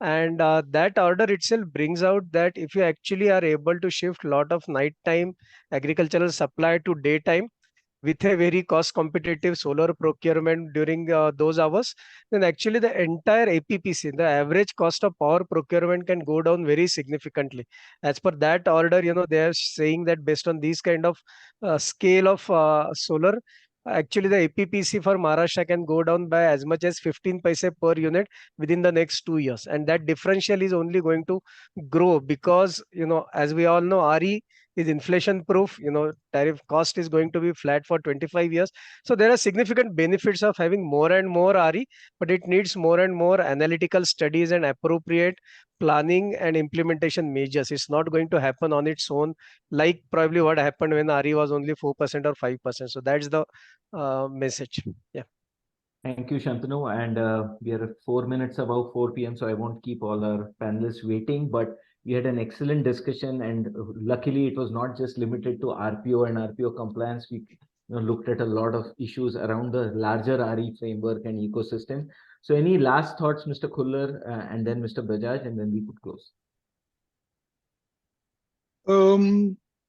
Speaker 4: And that order itself brings out that if you actually are able to shift a lot of nighttime agricultural supply to daytime, with a very cost competitive solar procurement during those hours, then actually the entire APPC, the average cost of power procurement, can go down very significantly. As per that order, they are saying that based on these kind of scale of solar, actually the APPC for Maharashtra can go down by as much as 15 paise per unit within the next 2 years. And that differential is only going to grow because, as we all know, RE is inflation proof. Tariff cost is going to be flat for 25 years. So there are significant benefits of having more and more RE, but it needs more and more analytical studies and appropriate planning and implementation measures. It's not going to happen on its own, like probably what happened when RE was only 4% or 5%. So that's the message. Yeah.
Speaker 1: Thank you, Shantanu. And we are 4 minutes above 4 p.m., so I won't keep all our panelists waiting. But we had an excellent discussion, and luckily it was not just limited to RPO and RPO compliance. We looked at a lot of issues around the larger RE framework and ecosystem. So any last thoughts, Mr. Khullar, and then Mr. Bajaj, and then we could close.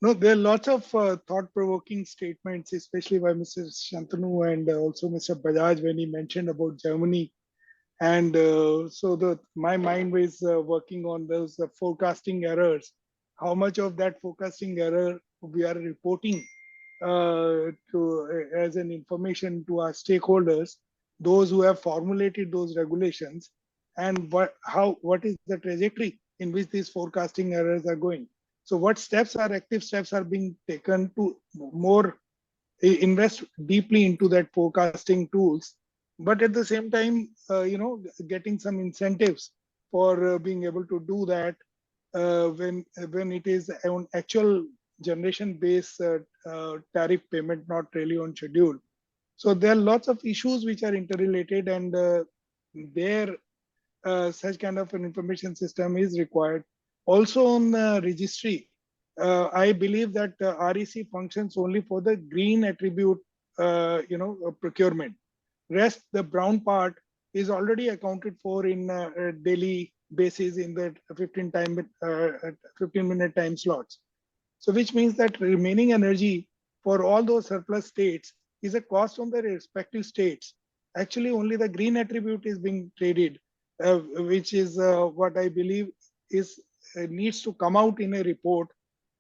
Speaker 5: No, there are lots of thought-provoking statements, especially by Mr. Shantanu and also Mr. Bajaj when he mentioned about Germany. And so my mind was working on those forecasting errors. How much of that forecasting error we are reporting as an information to our stakeholders, those who have formulated those regulations, and what is the trajectory in which these forecasting errors are going. So what active steps are being taken to more invest deeply into that forecasting tools, but at the same time, getting some incentives for being able to do that when it is on actual generation based tariff payment, not really on schedule. So there are lots of issues which are interrelated, and there such kind of an information system is required. Also on registry, I believe that REC functions only for the green attribute, procurement. Rest, the brown part, is already accounted for in daily basis in the 15-minute time slots. So which means that remaining energy for all those surplus states is a cost on the respective states. Actually, only the green attribute is being traded, which is what I believe is needs to come out in a report,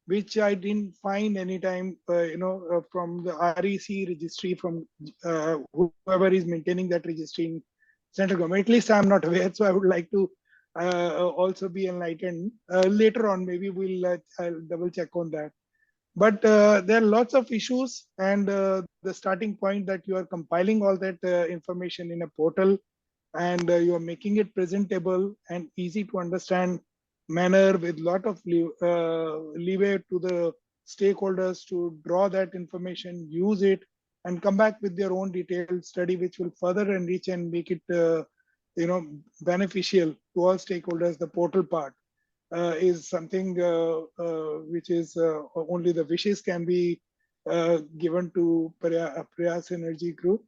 Speaker 5: which I didn't find any time, from the REC registry, from whoever is maintaining that registry in central government. At least I'm not aware, so I would like to also be enlightened. Later on, maybe I'll double check on that. But there are lots of issues, and the starting point that you are compiling all that information in a portal, and you are making it presentable and easy to understand manner with lot of leeway to the stakeholders to draw that information, use it, and come back with their own detailed study, which will further enrich and make it beneficial to all stakeholders. The portal part is something which is only the wishes can be given to Prayas Energy Group.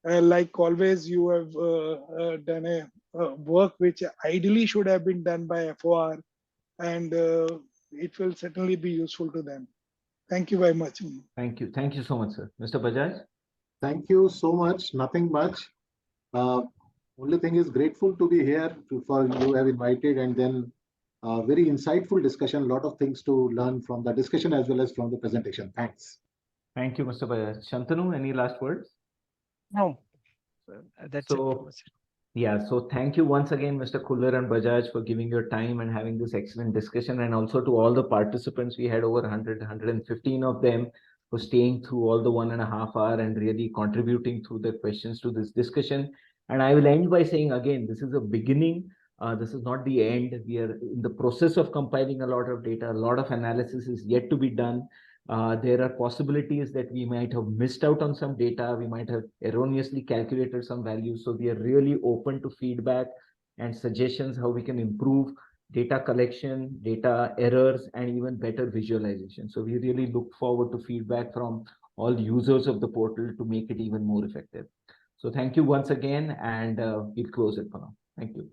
Speaker 5: Like always, you have done a work which ideally should have been done by FOR, and it will certainly be useful to them. Thank you very much.
Speaker 1: Thank you. Thank you so much, sir. Mr. Bajaj?
Speaker 6: Thank you so much. Nothing much. Only thing is grateful to be here for you have invited, and then very insightful discussion. A lot of things to learn from the discussion as well as from the presentation. Thanks.
Speaker 1: Thank you, Mr. Bajaj. Shantanu, any last words?
Speaker 4: No, that's it.
Speaker 1: So, yeah, so thank you once again, Mr. Kullar and Bajaj, for giving your time and having this excellent discussion, and also to all the participants. We had over 115 of them for staying through all the 1.5 hours and really contributing through the questions to this discussion. And I will end by saying again, this is a beginning. This is not the end. We are in the process of compiling a lot of data. A lot of analysis is yet to be done. There are possibilities that we might have missed out on some data. We might have erroneously calculated some values. So we are really open to feedback and suggestions how we can improve data collection, data errors, and even better visualization. So we really look forward to feedback from all users of the portal to make it even more effective. So thank you once again, and we'll close it for now. Thank you.